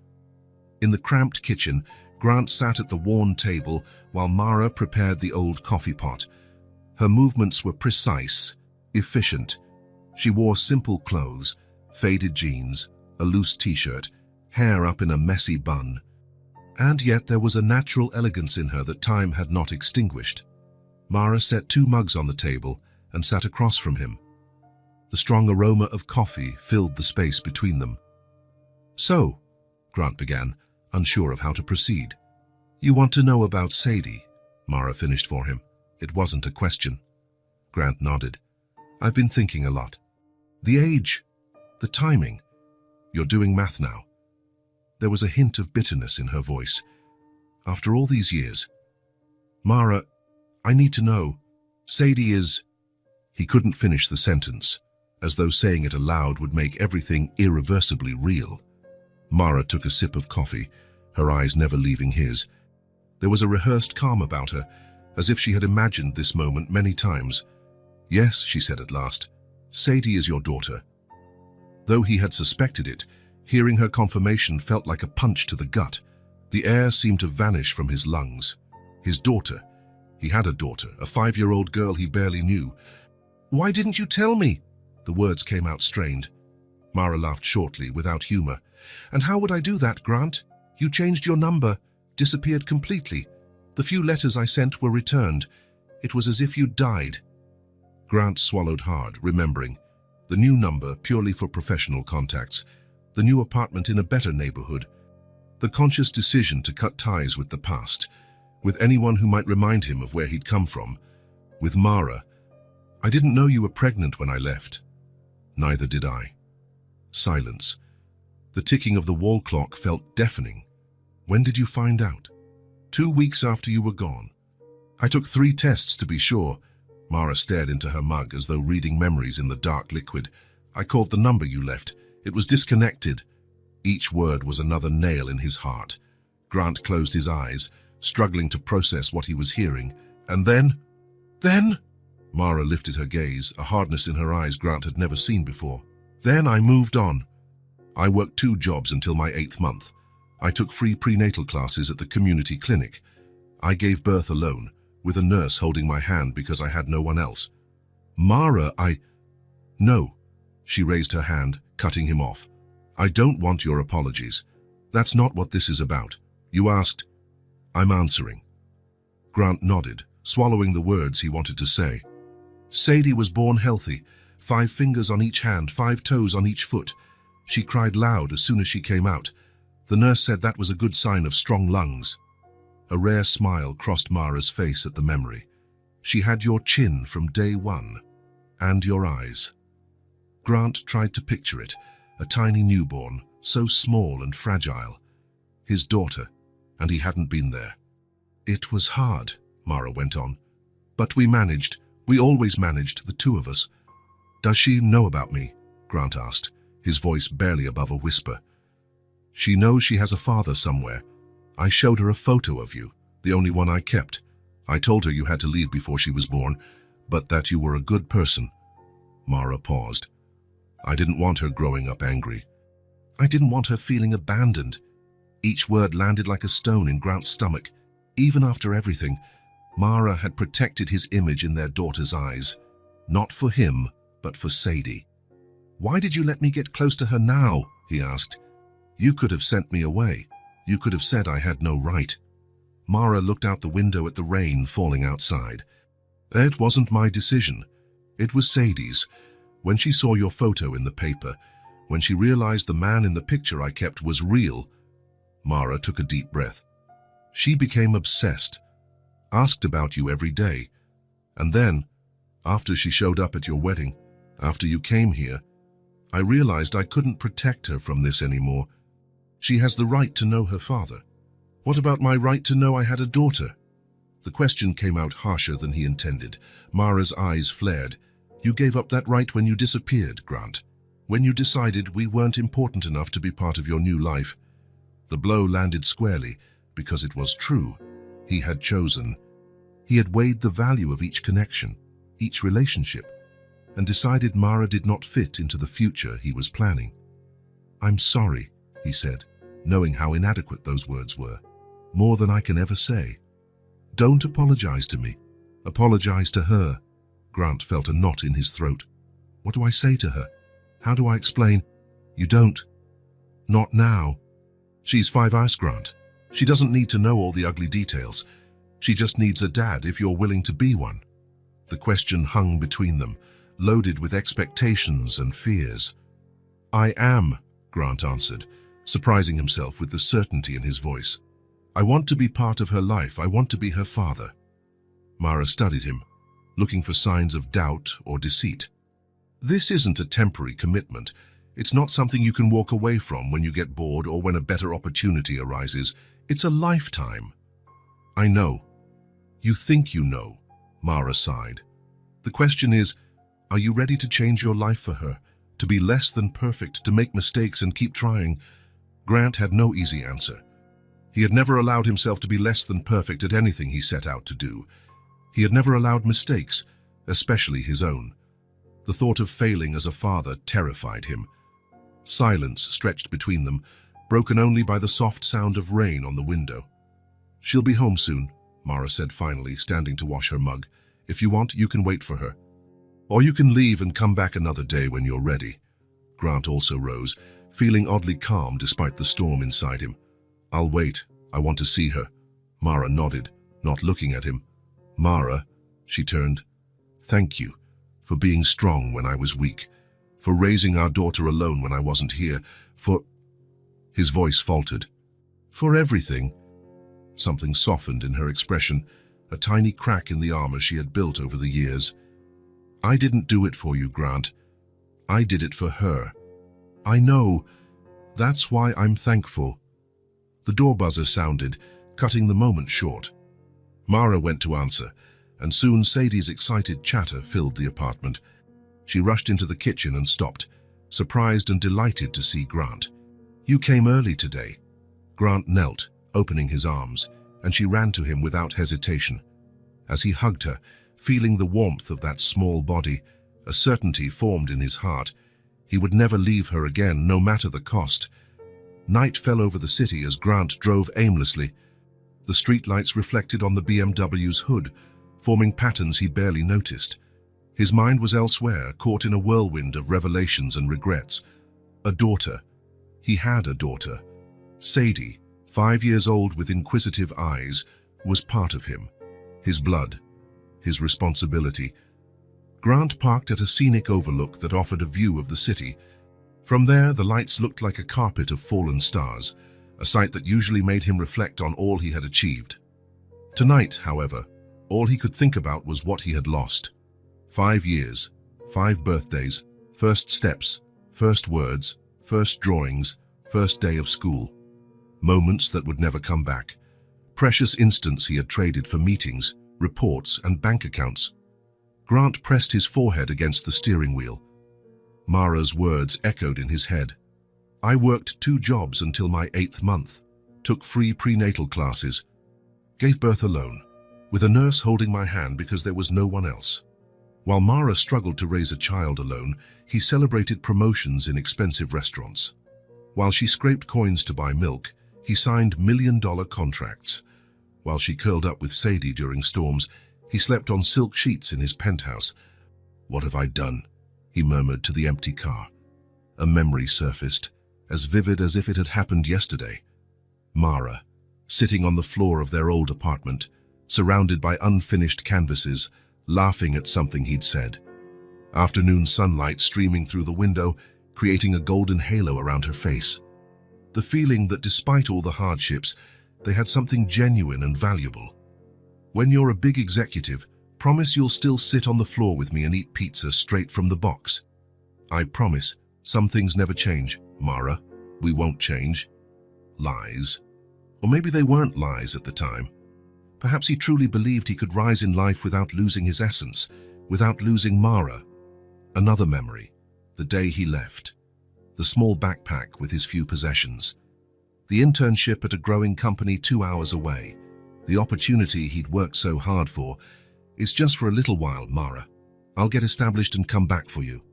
In the cramped kitchen, Grant sat at the worn table while Mara prepared the old coffee pot. Her movements were precise, efficient. She wore simple clothes, faded jeans, a loose t-shirt, hair up in a messy bun. And yet there was a natural elegance in her that time had not extinguished. Mara set 2 mugs on the table and sat across from him. The strong aroma of coffee filled the space between them. "So," Grant began, unsure of how to proceed. "You want to know about Sadie?" Mara finished for him. It wasn't a question. Grant nodded. "I've been thinking a lot. The age, the timing. You're doing math now." There was a hint of bitterness in her voice. "After all these years." "Mara, I need to know. Sadie is—" He couldn't finish the sentence, as though saying it aloud would make everything irreversibly real. Mara took a sip of coffee, her eyes never leaving his. There was a rehearsed calm about her, as if she had imagined this moment many times. "Yes," she said at last, "Sadie is your daughter." Though he had suspected it, hearing her confirmation felt like a punch to the gut. The air seemed to vanish from his lungs. His daughter. He had a daughter, a 5-year-old girl he barely knew. Why didn't you tell me? The words came out strained. Mara laughed shortly, without humor. And how would I do that, Grant? You changed your number, disappeared completely. The few letters I sent were returned. It was as if you'd died. Grant swallowed hard, remembering. The new number, purely for professional contacts. The new apartment in a better neighborhood. The conscious decision to cut ties with the past, with anyone who might remind him of where he'd come from. With Mara. I didn't know you were pregnant when I left. Neither did I. Silence. The ticking of the wall clock felt deafening. When did you find out? 2 weeks after you were gone. I took 3 tests to be sure. Mara stared into her mug as though reading memories in the dark liquid. I called the number you left. It was disconnected. Each word was another nail in his heart. Grant closed his eyes, struggling to process what he was hearing. And then? Then? Mara lifted her gaze, a hardness in her eyes Grant had never seen before. Then I moved on. I worked 2 jobs until my 8th month. I took free prenatal classes at the community clinic. I gave birth alone, with a nurse holding my hand because I had no one else. Mara, No. She raised her hand, cutting him off. I don't want your apologies. That's not what this is about. You asked. I'm answering. Grant nodded, swallowing the words he wanted to say. Sadie was born healthy, 5 fingers on each hand, 5 toes on each foot. She cried loud as soon as she came out. The nurse said that was a good sign of strong lungs. A rare smile crossed Mara's face at the memory. She had your chin from day one, and your eyes. Grant tried to picture it, a tiny newborn, so small and fragile. His daughter, and he hadn't been there. It was hard, Mara went on. But we managed. We always managed, the 2 of us. Does she know about me? Grant asked, his voice barely above a whisper. She knows she has a father somewhere. I showed her a photo of you, the only one I kept. I told her you had to leave before she was born, but that you were a good person. Mara paused. I didn't want her growing up angry. I didn't want her feeling abandoned. Each word landed like a stone in Grant's stomach. Even after everything, Mara had protected his image in their daughter's eyes. Not for him, but for Sadie. Why did you let me get close to her now? He asked. You could have sent me away. You could have said I had no right. Mara looked out the window at the rain falling outside. It wasn't my decision. It was Sadie's. When she saw your photo in the paper, when she realized the man in the picture I kept was real, Mara took a deep breath. She became obsessed, asked about you every day. And then, after she showed up at your wedding, after you came here, I realized I couldn't protect her from this anymore. She has the right to know her father. What about my right to know I had a daughter? The question came out harsher than he intended. Mara's eyes flared. You gave up that right when you disappeared, Grant. When you decided we weren't important enough to be part of your new life. The blow landed squarely because it was true. He had chosen. He had weighed the value of each connection, each relationship, and decided Mara did not fit into the future he was planning. I'm sorry, he said, knowing how inadequate those words were. More than I can ever say. Don't apologize to me. Apologize to her. Grant felt a knot in his throat. What do I say to her? How do I explain? You don't. Not now. She's 5 hours, Grant. She doesn't need to know all the ugly details. She just needs a dad if you're willing to be one. The question hung between them, loaded with expectations and fears. I am, Grant answered, surprising himself with the certainty in his voice. I want to be part of her life. I want to be her father. Mara studied him, looking for signs of doubt or deceit. This isn't a temporary commitment. It's not something you can walk away from when you get bored or when a better opportunity arises. It's a lifetime. I know. You think you know, Mara sighed. The question is, are you ready to change your life for her? To be less than perfect, to make mistakes and keep trying? Grant had no easy answer. He had never allowed himself to be less than perfect at anything he set out to do. He had never allowed mistakes, especially his own. The thought of failing as a father terrified him. Silence stretched between them, broken only by the soft sound of rain on the window. She'll be home soon, Mara said finally, standing to wash her mug. If you want, you can wait for her. Or you can leave and come back another day when you're ready. Grant also rose, feeling oddly calm despite the storm inside him. I'll wait. I want to see her. Mara nodded, not looking at him. Mara, she turned. Thank you for being strong when I was weak, for raising our daughter alone when I wasn't here, for... His voice faltered. For everything. Something softened in her expression, a tiny crack in the armor she had built over the years. I didn't do it for you, Grant. I did it for her. I know. That's why I'm thankful. The door buzzer sounded, cutting the moment short. Mara went to answer, and soon Sadie's excited chatter filled the apartment. She rushed into the kitchen and stopped, surprised and delighted to see Grant. You came early today. Grant knelt, opening his arms, and she ran to him without hesitation. As he hugged her, feeling the warmth of that small body, a certainty formed in his heart. He would never leave her again, no matter the cost. Night fell over the city as Grant drove aimlessly. The streetlights reflected on the BMW's hood, forming patterns he barely noticed. His mind was elsewhere, caught in a whirlwind of revelations and regrets. A daughter. He had a daughter. Sadie, 5 years old with inquisitive eyes, was part of him. His blood. His responsibility. Grant parked at a scenic overlook that offered a view of the city. From there, the lights looked like a carpet of fallen stars, a sight that usually made him reflect on all he had achieved. Tonight, however, all he could think about was what he had lost. 5 years, 5 birthdays, first steps, first words, first drawings, first day of school. Moments that would never come back. Precious instants he had traded for meetings, reports, and bank accounts. Grant pressed his forehead against the steering wheel. Mara's words echoed in his head. I worked 2 jobs until my 8th month, took free prenatal classes, gave birth alone, with a nurse holding my hand because there was no one else. While Mara struggled to raise a child alone, he celebrated promotions in expensive restaurants. While she scraped coins to buy milk, he signed million-dollar contracts. While she curled up with Sadie during storms, he slept on silk sheets in his penthouse. What have I done? He murmured to the empty car. A memory surfaced, as vivid as if it had happened yesterday. Mara, sitting on the floor of their old apartment, surrounded by unfinished canvases, laughing at something he'd said. Afternoon sunlight streaming through the window, creating a golden halo around her face. The feeling that despite all the hardships, they had something genuine and valuable. When you're a big executive, promise you'll still sit on the floor with me and eat pizza straight from the box. I promise. Some things never change, Mara. We won't change. Lies. Or maybe they weren't lies at the time. Perhaps he truly believed he could rise in life without losing his essence, without losing Mara. Another memory. The day he left. The small backpack with his few possessions. The internship at a growing company 2 hours away. The opportunity he'd worked so hard for. It's just for a little while, Mara. I'll get established and come back for you.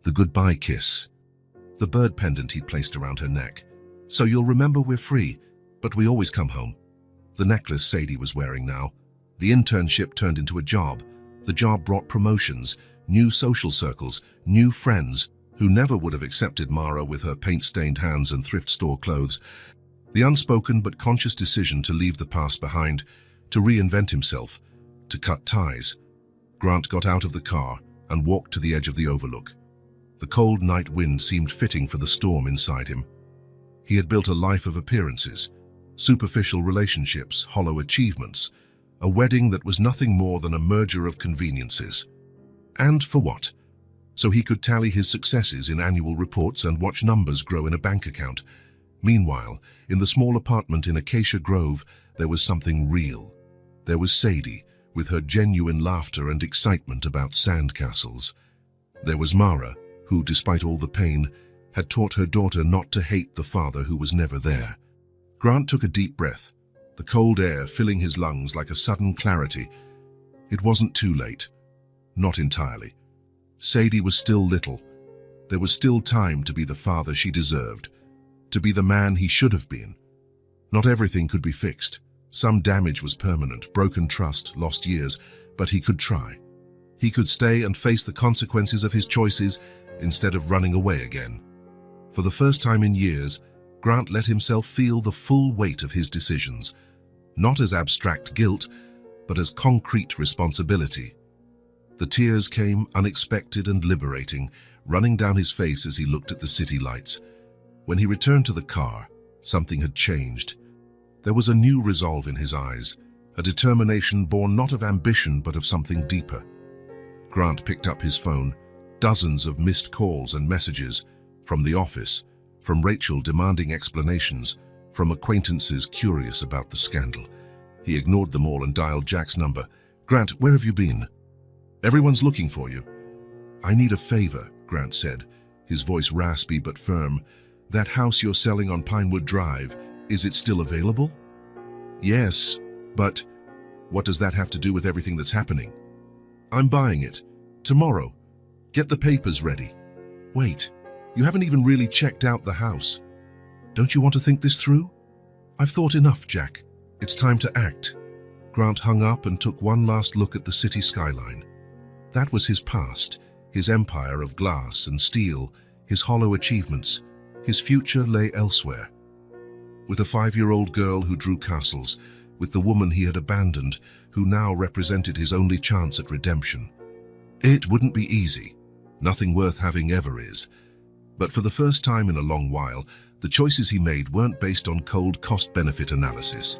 The goodbye kiss. The bird pendant he'd placed around her neck. So you'll remember we're free, but we always come home. The necklace Sadie was wearing now. The internship turned into a job. The job brought promotions, new social circles, new friends, who never would have accepted Mara with her paint-stained hands and thrift store clothes. The unspoken but conscious decision to leave the past behind, to reinvent himself, to cut ties. Grant got out of the car and walked to the edge of the overlook. The cold night wind seemed fitting for the storm inside him. He had built a life of appearances, superficial relationships, hollow achievements, a wedding that was nothing more than a merger of conveniences. And for what? So he could tally his successes in annual reports and watch numbers grow in a bank account. Meanwhile, in the small apartment in Acacia Grove, there was something real. There was Sadie, with her genuine laughter and excitement about sandcastles. There was Mara, who, despite all the pain, had taught her daughter not to hate the father who was never there. Grant took a deep breath, the cold air filling his lungs like a sudden clarity. It wasn't too late. Not entirely. Sadie was still little. There was still time to be the father she deserved, to be the man he should have been. Not everything could be fixed. Some damage was permanent, broken trust, lost years, but he could try. He could stay and face the consequences of his choices instead of running away again. For the first time in years, Grant let himself feel the full weight of his decisions, not as abstract guilt, but as concrete responsibility. The tears came unexpected and liberating, running down his face as he looked at the city lights. When he returned to the car, something had changed. There was a new resolve in his eyes, a determination born not of ambition but of something deeper. Grant picked up his phone, dozens of missed calls and messages, from the office, from Rachel demanding explanations, from acquaintances curious about the scandal. He ignored them all and dialed Jack's number. "Grant, where have you been?" "Everyone's looking for you." "I need a favor," Grant said, his voice raspy but firm. "That house you're selling on Pinewood Drive, is it still available?" "Yes, but what does that have to do with everything that's happening?" "I'm buying it. Tomorrow. Get the papers ready." "Wait, you haven't even really checked out the house. Don't you want to think this through?" "I've thought enough, Jack. It's time to act." Grant hung up and took one last look at the city skyline. That was his past, his empire of glass and steel, his hollow achievements. His future lay elsewhere. With a 5-year-old girl who drew castles, with the woman he had abandoned, who now represented his only chance at redemption. It wouldn't be easy. Nothing worth having ever is. But for the first time in a long while, the choices he made weren't based on cold cost-benefit analysis.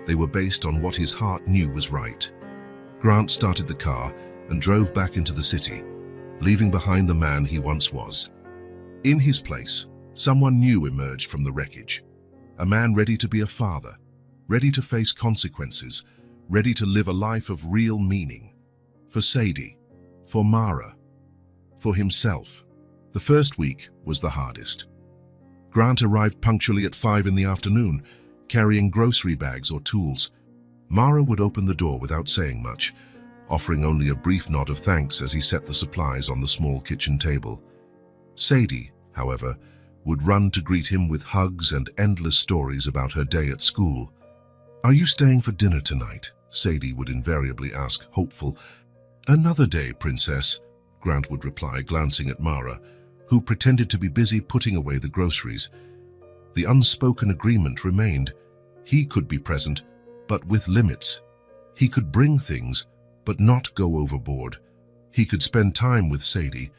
They were based on what his heart knew was right. Grant started the car and drove back into the city, leaving behind the man he once was. In his place, someone new emerged from the wreckage. A man ready to be a father, ready to face consequences, ready to live a life of real meaning. For Sadie, for Mara, for himself. The first week was the hardest. Grant arrived punctually at 5 in the afternoon, carrying grocery bags or tools. Mara would open the door without saying much, offering only a brief nod of thanks as he set the supplies on the small kitchen table. Sadie, however, would run to greet him with hugs and endless stories about her day at school. "Are you staying for dinner tonight?" Sadie would invariably ask, hopeful. "Another day, Princess," Grant would reply, glancing at Mara, who pretended to be busy putting away the groceries. The unspoken agreement remained. He could be present, but with limits. He could bring things, but not go overboard. He could spend time with Sadie,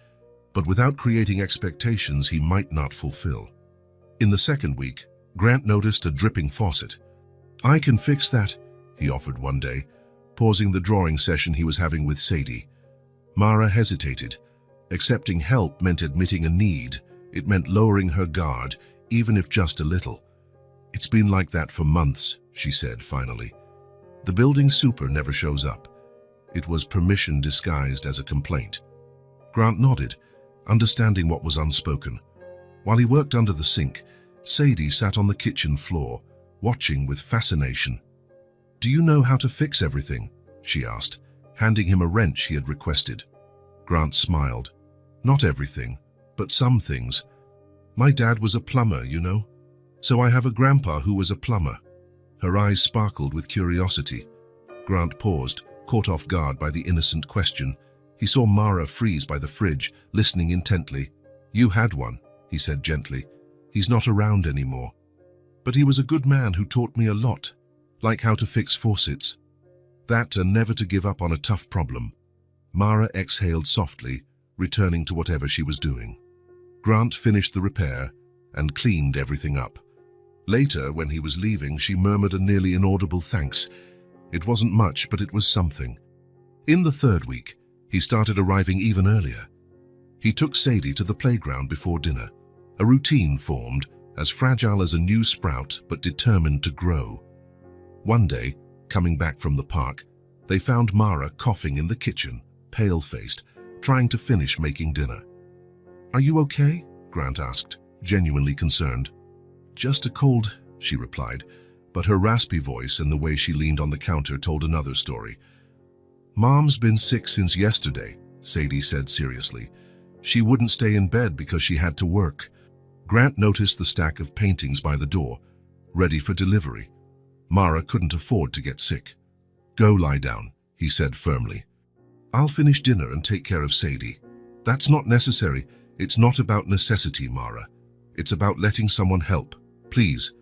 but without creating expectations he might not fulfill. In the second week, Grant noticed a dripping faucet. "I can fix that," he offered one day, pausing the drawing session he was having with Sadie. Mara hesitated. Accepting help meant admitting a need. It meant lowering her guard, even if just a little. "It's been like that for months," she said finally. "The building super never shows up." It was permission disguised as a complaint. Grant nodded, understanding what was unspoken. While he worked under the sink, Sadie sat on the kitchen floor, watching with fascination. "Do you know how to fix everything?" she asked, handing him a wrench he had requested. Grant smiled. "Not everything, but some things. My dad was a plumber, you know. So I have a grandpa who was a plumber." Her eyes sparkled with curiosity. Grant paused, caught off guard by the innocent question. He saw Mara freeze by the fridge, listening intently. "You had one," he said gently. "He's not around anymore. But he was a good man who taught me a lot, like how to fix faucets. That and never to give up on a tough problem." Mara exhaled softly, returning to whatever she was doing. Grant finished the repair and cleaned everything up. Later, when he was leaving, she murmured a nearly inaudible thanks. It wasn't much, but it was something. In the third week, he started arriving even earlier. He took Sadie to the playground before dinner. A routine formed, as fragile as a new sprout, but determined to grow. One day, coming back from the park, they found Mara coughing in the kitchen, pale-faced, trying to finish making dinner. "Are you okay?" Grant asked, genuinely concerned. "Just a cold," she replied, but her raspy voice and the way she leaned on the counter told another story. "Mom's been sick since yesterday," Sadie said seriously. "She wouldn't stay in bed because she had to work." Grant noticed the stack of paintings by the door, ready for delivery. Mara couldn't afford to get sick. "Go lie down," he said firmly. I'll finish dinner and take care of Sadie. That's not necessary. It's not about necessity, Mara. It's about letting someone help. Please.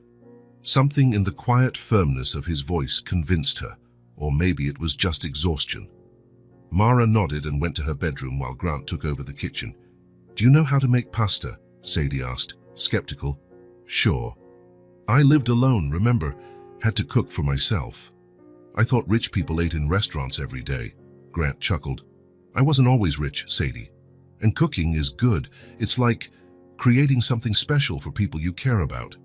Something in the quiet firmness of his voice convinced her, or maybe it was just exhaustion. Mara nodded and went to her bedroom while Grant took over the kitchen. Do you know how to make pasta? Sadie asked, skeptical. Sure. I lived alone, remember? Had to cook for myself. I thought rich people ate in restaurants every day. Grant chuckled. I wasn't always rich, Sadie. And cooking is good. It's like creating something special for people you care about.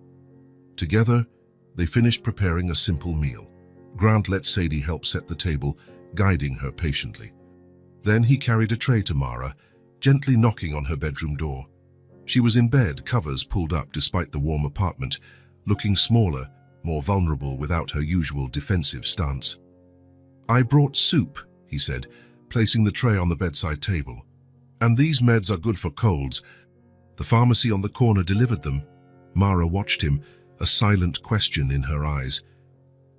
Together, they finished preparing a simple meal. Grant let Sadie help set the table, guiding her patiently. Then he carried a tray to Mara, gently knocking on her bedroom door. She was in bed, covers pulled up despite the warm apartment, looking smaller, more vulnerable without her usual defensive stance. I brought soup, he said, placing the tray on the bedside table. And these meds are good for colds. The pharmacy on the corner delivered them. Mara watched him, a silent question in her eyes.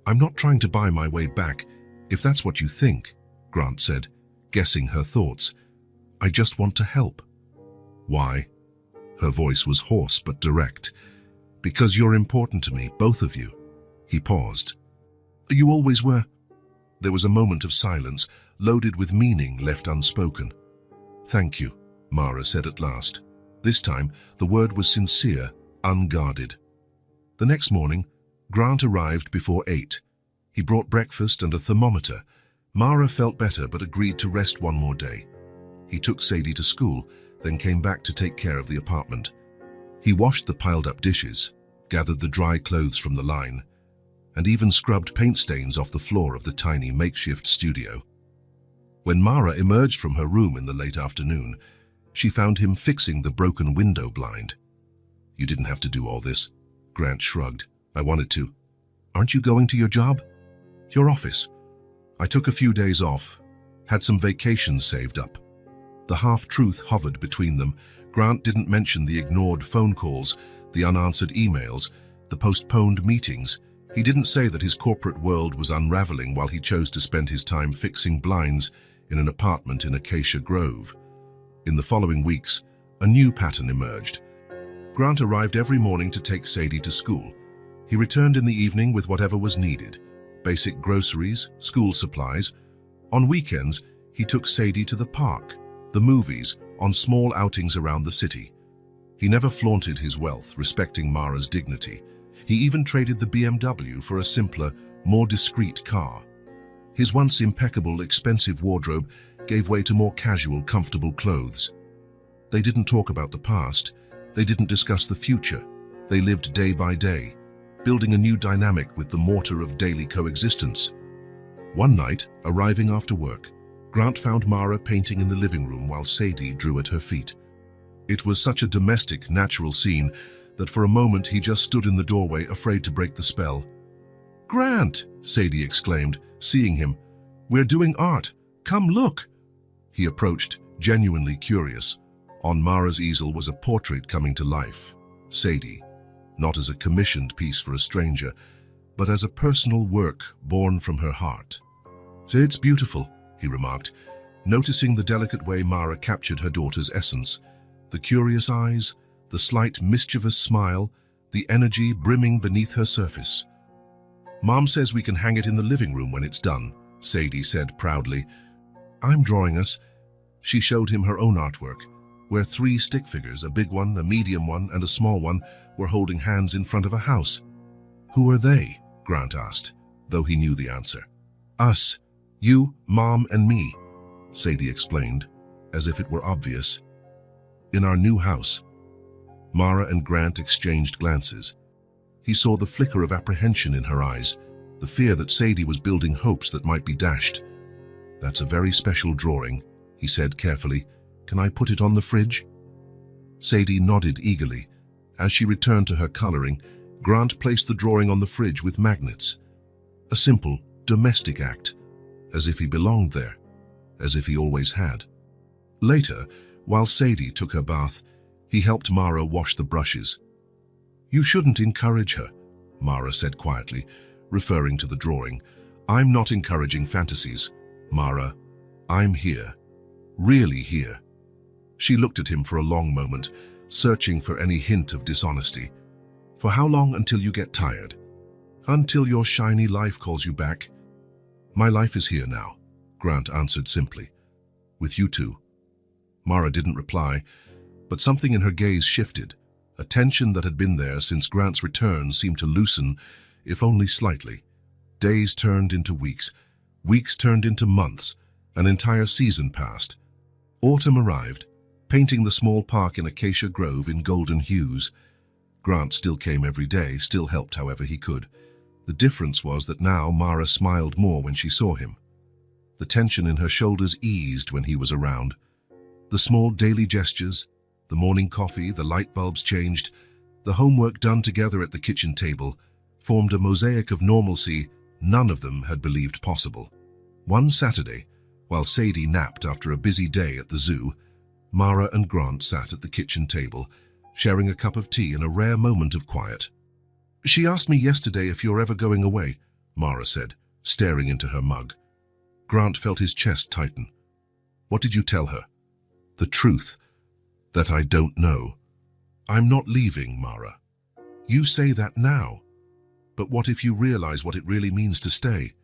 I'm not trying to buy my way back, if that's what you think, Grant said, guessing her thoughts. I just want to help. Why? Her voice was hoarse but direct. Because you're important to me, both of you. He paused. You always were. There was a moment of silence, loaded with meaning left unspoken. Thank you, Mara said at last. This time, the word was sincere, unguarded. The next morning, Grant arrived before 8. He brought breakfast and a thermometer. Mara felt better but agreed to rest one more day. He took Sadie to school, then came back to take care of the apartment. He washed the piled-up dishes, gathered the dry clothes from the line, and even scrubbed paint stains off the floor of the tiny makeshift studio. When Mara emerged from her room in the late afternoon, she found him fixing the broken window blind. You didn't have to do all this, Grant shrugged. I wanted to. Aren't you going to your job? Your office. I took a few days off, had some vacations saved up. The half-truth hovered between them. Grant didn't mention the ignored phone calls, the unanswered emails, the postponed meetings. He didn't say that his corporate world was unraveling while he chose to spend his time fixing blinds in an apartment in Acacia Grove. In the following weeks, a new pattern emerged. Grant arrived every morning to take Sadie to school. He returned in the evening with whatever was needed, basic groceries, school supplies. On weekends, he took Sadie to the park, the movies, on small outings around the city. He never flaunted his wealth, respecting Mara's dignity. He even traded the BMW for a simpler, more discreet car. His once impeccable, expensive wardrobe gave way to more casual, comfortable clothes. They didn't talk about the past. They didn't discuss the future. They lived day by day, building a new dynamic with the mortar of daily coexistence. One night, arriving after work, Grant found Mara painting in the living room while Sadie drew at her feet. It was such a domestic, natural scene that for a moment he just stood in the doorway, afraid to break the spell. "Grant!" Sadie exclaimed, seeing him. "We're doing art. Come look!" He approached, genuinely curious. On Mara's easel was a portrait coming to life. Sadie, not as a commissioned piece for a stranger, but as a personal work born from her heart. "It's beautiful," he remarked, noticing the delicate way Mara captured her daughter's essence. The curious eyes, the slight mischievous smile, the energy brimming beneath her surface. "Mom says we can hang it in the living room when it's done," Sadie said proudly. "I'm drawing us." She showed him her own artwork, where 3 stick figures, a big one, a medium one, and a small one, were holding hands in front of a house. "Who are they?" Grant asked, though he knew the answer. "Us. You, Mom, and me," Sadie explained, as if it were obvious. "In our new house." Mara and Grant exchanged glances. He saw the flicker of apprehension in her eyes, the fear that Sadie was building hopes that might be dashed. "That's a very special drawing," he said carefully. "Can I put it on the fridge?" Sadie nodded eagerly. As she returned to her coloring, Grant placed the drawing on the fridge with magnets. A simple, domestic act, as if he belonged there, as if he always had. Later, while Sadie took her bath, he helped Mara wash the brushes. "You shouldn't encourage her," Mara said quietly, referring to the drawing. "I'm not encouraging fantasies, Mara. I'm here. Really here. She looked at him for a long moment, searching for any hint of dishonesty. For how long until you get tired? Until your shiny life calls you back? My life is here now, Grant answered simply. With you two. Mara didn't reply, but something in her gaze shifted. A tension that had been there since Grant's return seemed to loosen, if only slightly. Days turned into weeks. Weeks turned into months. An entire season passed. Autumn arrived, painting the small park in Acacia Grove in golden hues. Grant still came every day, still helped however he could. The difference was that now Mara smiled more when she saw him. The tension in her shoulders eased when he was around. The small daily gestures, the morning coffee, the light bulbs changed, the homework done together at the kitchen table, formed a mosaic of normalcy none of them had believed possible. One Saturday, while Sadie napped after a busy day at the zoo, Mara and Grant sat at the kitchen table, sharing a cup of tea in a rare moment of quiet. She asked me yesterday if you're ever going away, Mara said, staring into her mug. Grant felt his chest tighten. What did you tell her? The truth. That I don't know. I'm not leaving, Mara. You say that now. But what if you realize what it really means to stay?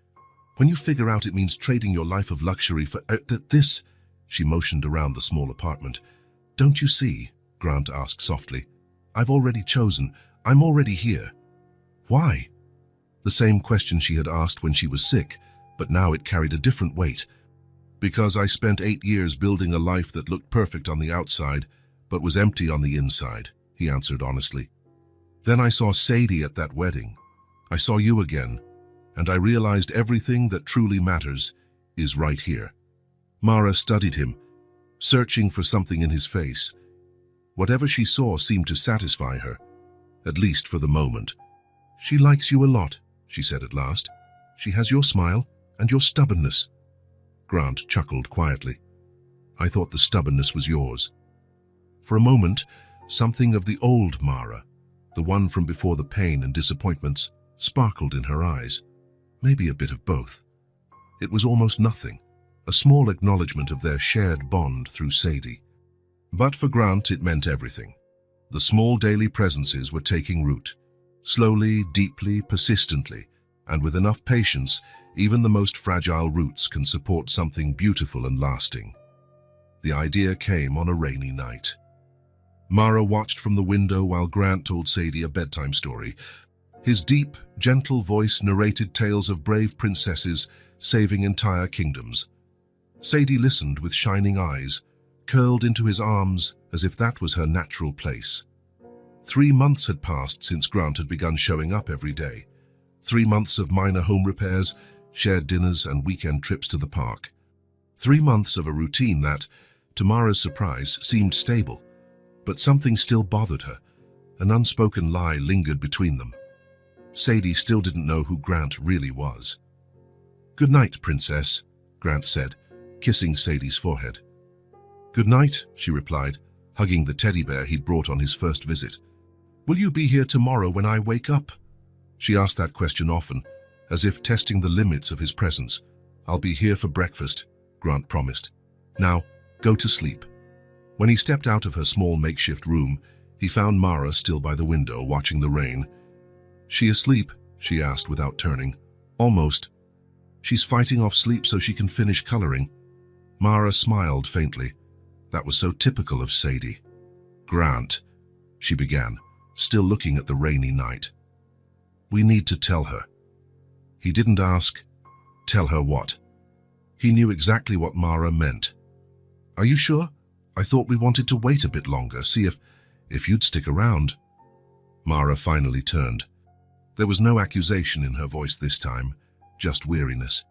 When you figure out it means trading your life of luxury for this, she motioned around the small apartment. Don't you see? Grant asked softly. I've already chosen. I'm already here. Why? The same question she had asked when she was sick, but now it carried a different weight. Because I spent 8 years building a life that looked perfect on the outside, but was empty on the inside, he answered honestly. Then I saw Sadie at that wedding. I saw you again, and I realized everything that truly matters is right here. Mara studied him, searching for something in his face. Whatever she saw seemed to satisfy her, at least for the moment. She likes you a lot, she said at last. She has your smile and your stubbornness. Grant chuckled quietly. I thought the stubbornness was yours. For a moment, something of the old Mara, the one from before the pain and disappointments, sparkled in her eyes. Maybe a bit of both. It was almost nothing, a small acknowledgement of their shared bond through Sadie. But for Grant, it meant everything. The small daily presences were taking root. Slowly, deeply, persistently, and with enough patience, even the most fragile roots can support something beautiful and lasting. The idea came on a rainy night. Mara watched from the window while Grant told Sadie a bedtime story. His deep, gentle voice narrated tales of brave princesses saving entire kingdoms. Sadie listened with shining eyes, curled into his arms as if that was her natural place. 3 months had passed since Grant had begun showing up every day. 3 months of minor home repairs, shared dinners and weekend trips to the park. 3 months of a routine that, to Mara's surprise, seemed stable. But something still bothered her. An unspoken lie lingered between them. Sadie still didn't know who Grant really was. Good night, princess, Grant said, kissing Sadie's forehead. Good night, she replied, hugging the teddy bear he'd brought on his first visit. Will you be here tomorrow when I wake up? She asked that question often, as if testing the limits of his presence. I'll be here for breakfast, Grant promised. Now, go to sleep. When he stepped out of her small makeshift room, he found Mara still by the window watching the rain. She asleep? She asked without turning. Almost. She's fighting off sleep so she can finish coloring. Mara smiled faintly. That was so typical of Sadie. Grant, she began, still looking at the rainy night. We need to tell her. He didn't ask, tell her what? He knew exactly what Mara meant. Are you sure? I thought we wanted to wait a bit longer, see if you'd stick around. Mara finally turned. There was no accusation in her voice this time, just weariness.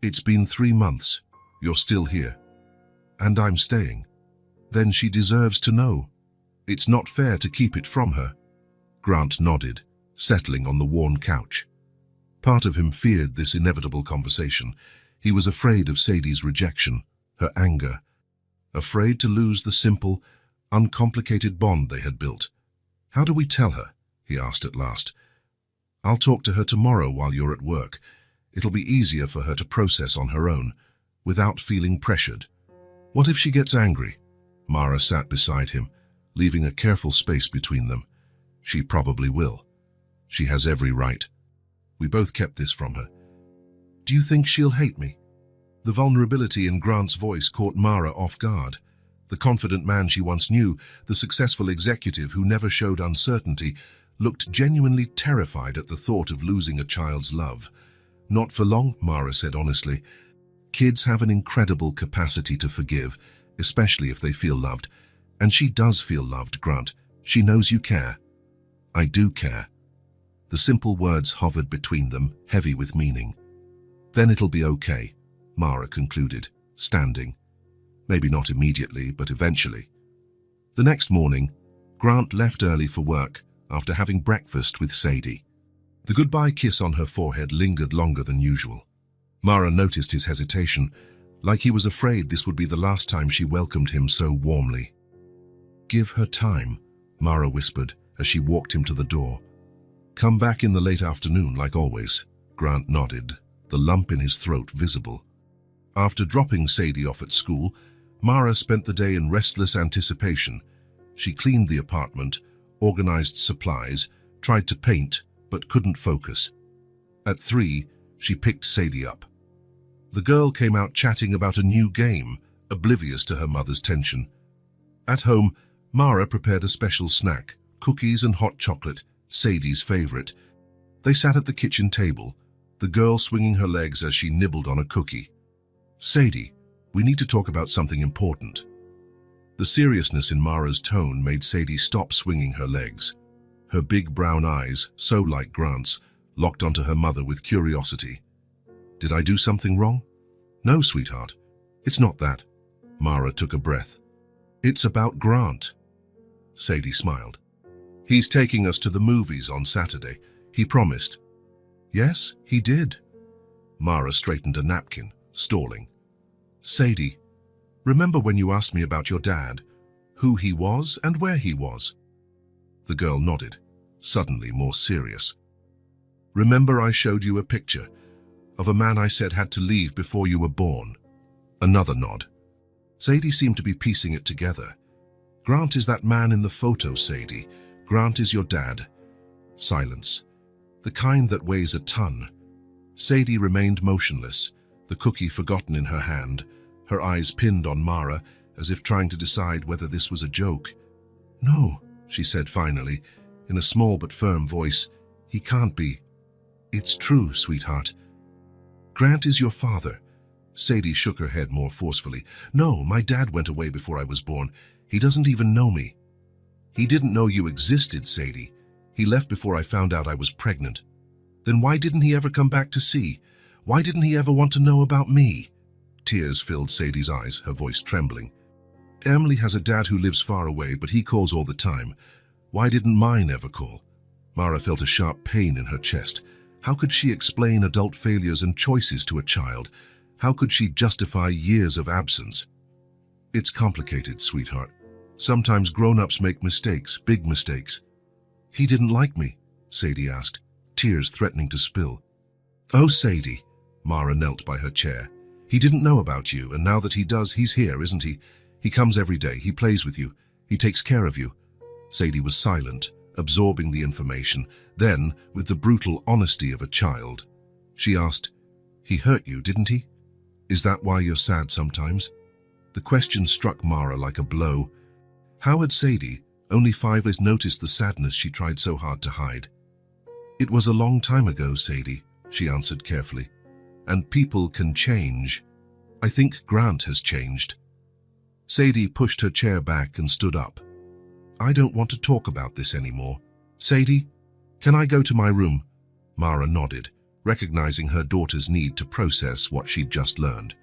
It's been 3 months. You're still here. And I'm staying. Then she deserves to know. It's not fair to keep it from her. Grant nodded, settling on the worn couch. Part of him feared this inevitable conversation. He was afraid of Sadie's rejection, her anger, afraid to lose the simple, uncomplicated bond they had built. How do we tell her? He asked at last. I'll talk to her tomorrow while you're at work. It'll be easier for her to process on her own. without feeling pressured. What if she gets angry? Mara sat beside him, leaving a careful space between them. She probably will. She has every right. We both kept this from her. Do you think she'll hate me? The vulnerability in Grant's voice caught Mara off guard. The confident man she once knew, the successful executive who never showed uncertainty, looked genuinely terrified at the thought of losing a child's love. Not for long, Mara said honestly. Kids have an incredible capacity to forgive, especially if they feel loved. And she does feel loved, Grant. She knows you care. I do care. The simple words hovered between them, heavy with meaning. Then it'll be okay, Mara concluded, standing. Maybe not immediately, but eventually. The next morning, Grant left early for work after having breakfast with Sadie. The goodbye kiss on her forehead lingered longer than usual. Mara noticed his hesitation, like he was afraid this would be the last time she welcomed him so warmly. Give her time, Mara whispered as she walked him to the door. Come back in the late afternoon, like always. Grant nodded, the lump in his throat visible. After dropping Sadie off at school, Mara spent the day in restless anticipation. She cleaned the apartment, organized supplies, tried to paint, but couldn't focus. At 3, she picked Sadie up. The girl came out chatting about a new game, oblivious to her mother's tension. At home, Mara prepared a special snack, cookies and hot chocolate, Sadie's favorite. They sat at the kitchen table, the girl swinging her legs as she nibbled on a cookie. Sadie, we need to talk about something important. The seriousness in Mara's tone made Sadie stop swinging her legs. Her big brown eyes, so like Grant's, locked onto her mother with curiosity. Did I do something wrong? No, sweetheart. It's not that. Mara took a breath. It's about Grant. Sadie smiled. He's taking us to the movies on Saturday. He promised. Yes, he did. Mara straightened a napkin, stalling. Sadie, remember when you asked me about your dad, who he was and where he was? The girl nodded, suddenly more serious. Remember I showed you a picture of a man I said had to leave before you were born? Another nod. Sadie seemed to be piecing it together. Grant is that man in the photo, Sadie. Grant is your dad. Silence. The kind that weighs a ton. Sadie remained motionless, the cookie forgotten in her hand, her eyes pinned on Mara, as if trying to decide whether this was a joke. No, she said finally, in a small but firm voice. He can't be. It's true, sweetheart. Grant is your father. Sadie shook her head more forcefully. No, my dad went away before I was born. He doesn't even know me. He didn't know you existed, Sadie. He left before I found out I was pregnant. Then why didn't he ever come back to see? Why didn't he ever want to know about me? Tears filled Sadie's eyes, her voice trembling. Emily has a dad who lives far away, but he calls all the time. Why didn't mine ever call? Mara felt a sharp pain in her chest. How could she explain adult failures and choices to a child? How could she justify years of absence? It's complicated, sweetheart. Sometimes grown-ups make mistakes, big mistakes. He didn't like me, Sadie asked, tears threatening to spill. Oh, Sadie, Mara knelt by her chair. He didn't know about you, and now that he does, he's here, isn't he? He comes every day, he plays with you, he takes care of you. Sadie was silent, absorbing the information. Then, with the brutal honesty of a child, she asked, He hurt you, didn't he? Is that why you're sad sometimes? The question struck Mara like a blow. How had Sadie, only 5 years, noticed the sadness she tried so hard to hide? It was a long time ago, Sadie, she answered carefully. And people can change. I think Grant has changed. Sadie pushed her chair back and stood up. I don't want to talk about this anymore. Sadie, can I go to my room? Mara nodded, recognizing her daughter's need to process what she'd just learned.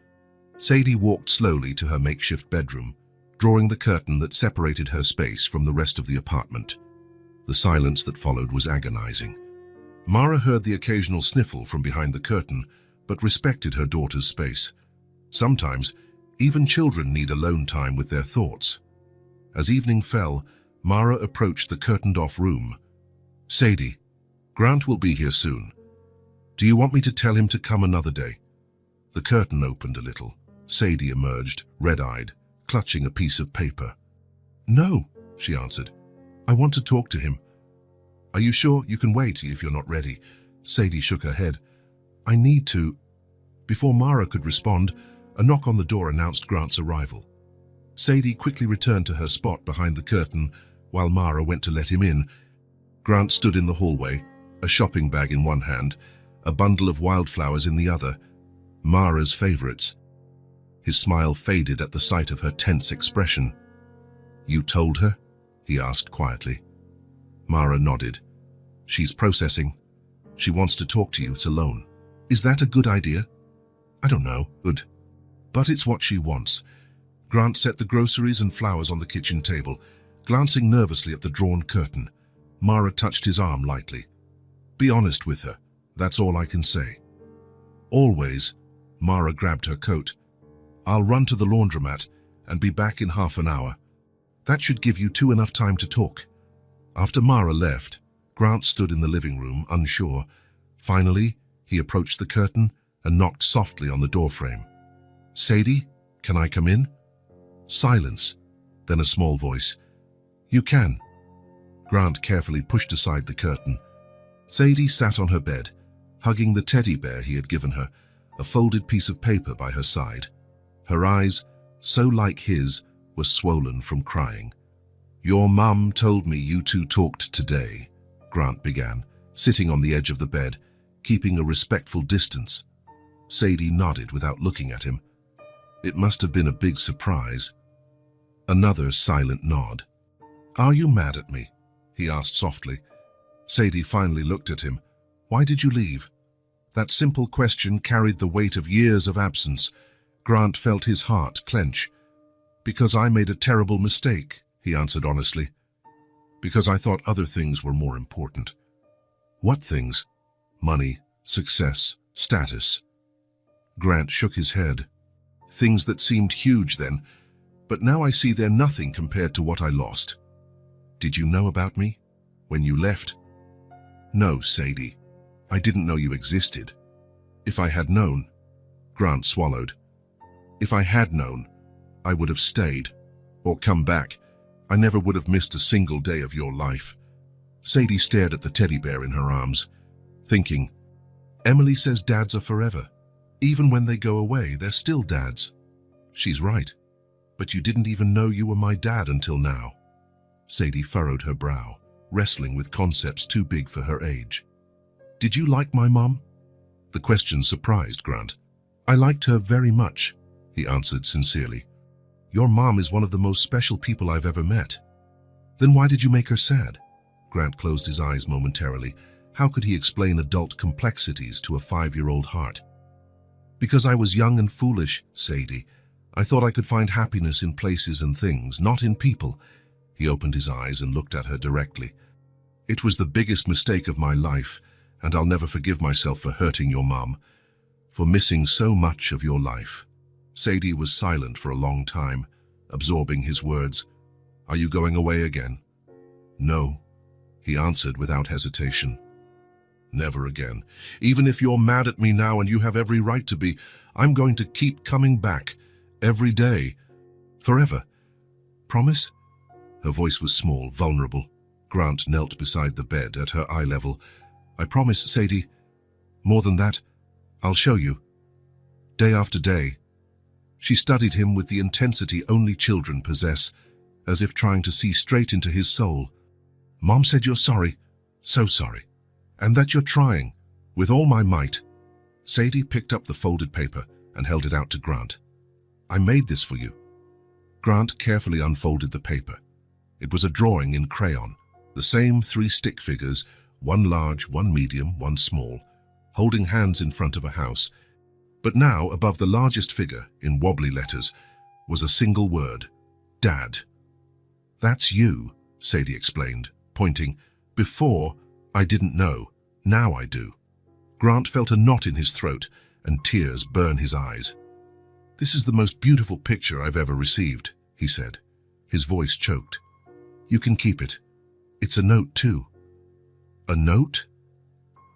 Sadie walked slowly to her makeshift bedroom, drawing the curtain that separated her space from the rest of the apartment. The silence that followed was agonizing. Mara heard the occasional sniffle from behind the curtain, but respected her daughter's space. Sometimes, even children need alone time with their thoughts. As evening fell, Mara approached the curtained-off room. Sadie, Grant will be here soon. Do you want me to tell him to come another day? The curtain opened a little, Sadie emerged, red-eyed, clutching a piece of paper. "No," she answered. "I want to talk to him." "Are you sure you can wait if you're not ready?" Sadie shook her head. "I need to." Before Mara could respond, a knock on the door announced Grant's arrival. Sadie quickly returned to her spot behind the curtain while Mara went to let him in. Grant stood in the hallway, a shopping bag in one hand, a bundle of wildflowers in the other, Mara's favorites. His smile faded at the sight of her tense expression. "You told her?" he asked quietly. Mara nodded. "She's processing. She wants to talk to you alone." "Is that a good idea?" "I don't know. Good. But it's what she wants." Grant set the groceries and flowers on the kitchen table, glancing nervously at the drawn curtain. Mara touched his arm lightly. "Be honest with her. That's all I can say." "Always." Mara grabbed her coat. "I'll run to the laundromat and be back in half an hour. That should give you enough time to talk." After Mara left, Grant stood in the living room, unsure. Finally, he approached the curtain and knocked softly on the doorframe. "Sadie, can I come in?" Silence, then a small voice. "You can." Grant carefully pushed aside the curtain. Sadie sat on her bed, hugging the teddy bear he had given her, a folded piece of paper by her side. Her eyes, so like his, were swollen from crying. "Your mum told me you two talked today," Grant began, sitting on the edge of the bed, keeping a respectful distance. Sadie nodded without looking at him. It must have been a big surprise. Another silent nod. "Are you mad at me?" he asked softly. Sadie finally looked at him. "Why did you leave?" That simple question carried the weight of years of absence. Grant felt his heart clench. "Because I made a terrible mistake," he answered honestly. "Because I thought other things were more important." "What things?" "Money, success, status." Grant shook his head. "Things that seemed huge then, but now I see they're nothing compared to what I lost." "Did you know about me when you left?" "No, Sadie. I didn't know you existed. If I had known..." Grant swallowed. "If I had known, I would have stayed, or come back. I never would have missed a single day of your life." Sadie stared at the teddy bear in her arms, thinking, "Emily says dads are forever. Even when they go away, they're still dads." She's right. But you didn't even know you were my dad until now. Sadie furrowed her brow, wrestling with concepts too big for her age. "Did you like my mom?" The question surprised Grant. "I liked her very much," he answered sincerely. "Your mom is one of the most special people I've ever met." "Then why did you make her sad?" Grant closed his eyes momentarily. How could he explain adult complexities to a 5-year-old heart? "Because I was young and foolish, Sadie. I thought I could find happiness in places and things, not in people." He opened his eyes and looked at her directly. "It was the biggest mistake of my life, and I'll never forgive myself for hurting your mom, for missing so much of your life." Sadie was silent for a long time, absorbing his words. "Are you going away again?" "No," he answered without hesitation. "Never again. Even if you're mad at me now and you have every right to be, I'm going to keep coming back, every day, forever. Promise?" Her voice was small, vulnerable. Grant knelt beside the bed at her eye level. "I promise, Sadie. More than that, I'll show you. Day after day." She studied him with the intensity only children possess, as if trying to see straight into his soul. "Mom said you're sorry, so sorry, and that you're trying, with all my might." Sadie picked up the folded paper and held it out to Grant. "I made this for you." Grant carefully unfolded the paper. It was a drawing in crayon, the same 3 stick figures, one large, one medium, one small, holding hands in front of a house. But now, above the largest figure, in wobbly letters, was a single word: Dad. "That's you," Sadie explained, pointing. "Before, I didn't know. Now I do." Grant felt a knot in his throat and tears burn his eyes. "This is the most beautiful picture I've ever received," he said. His voice choked. "You can keep it. It's a note, too." "A note?"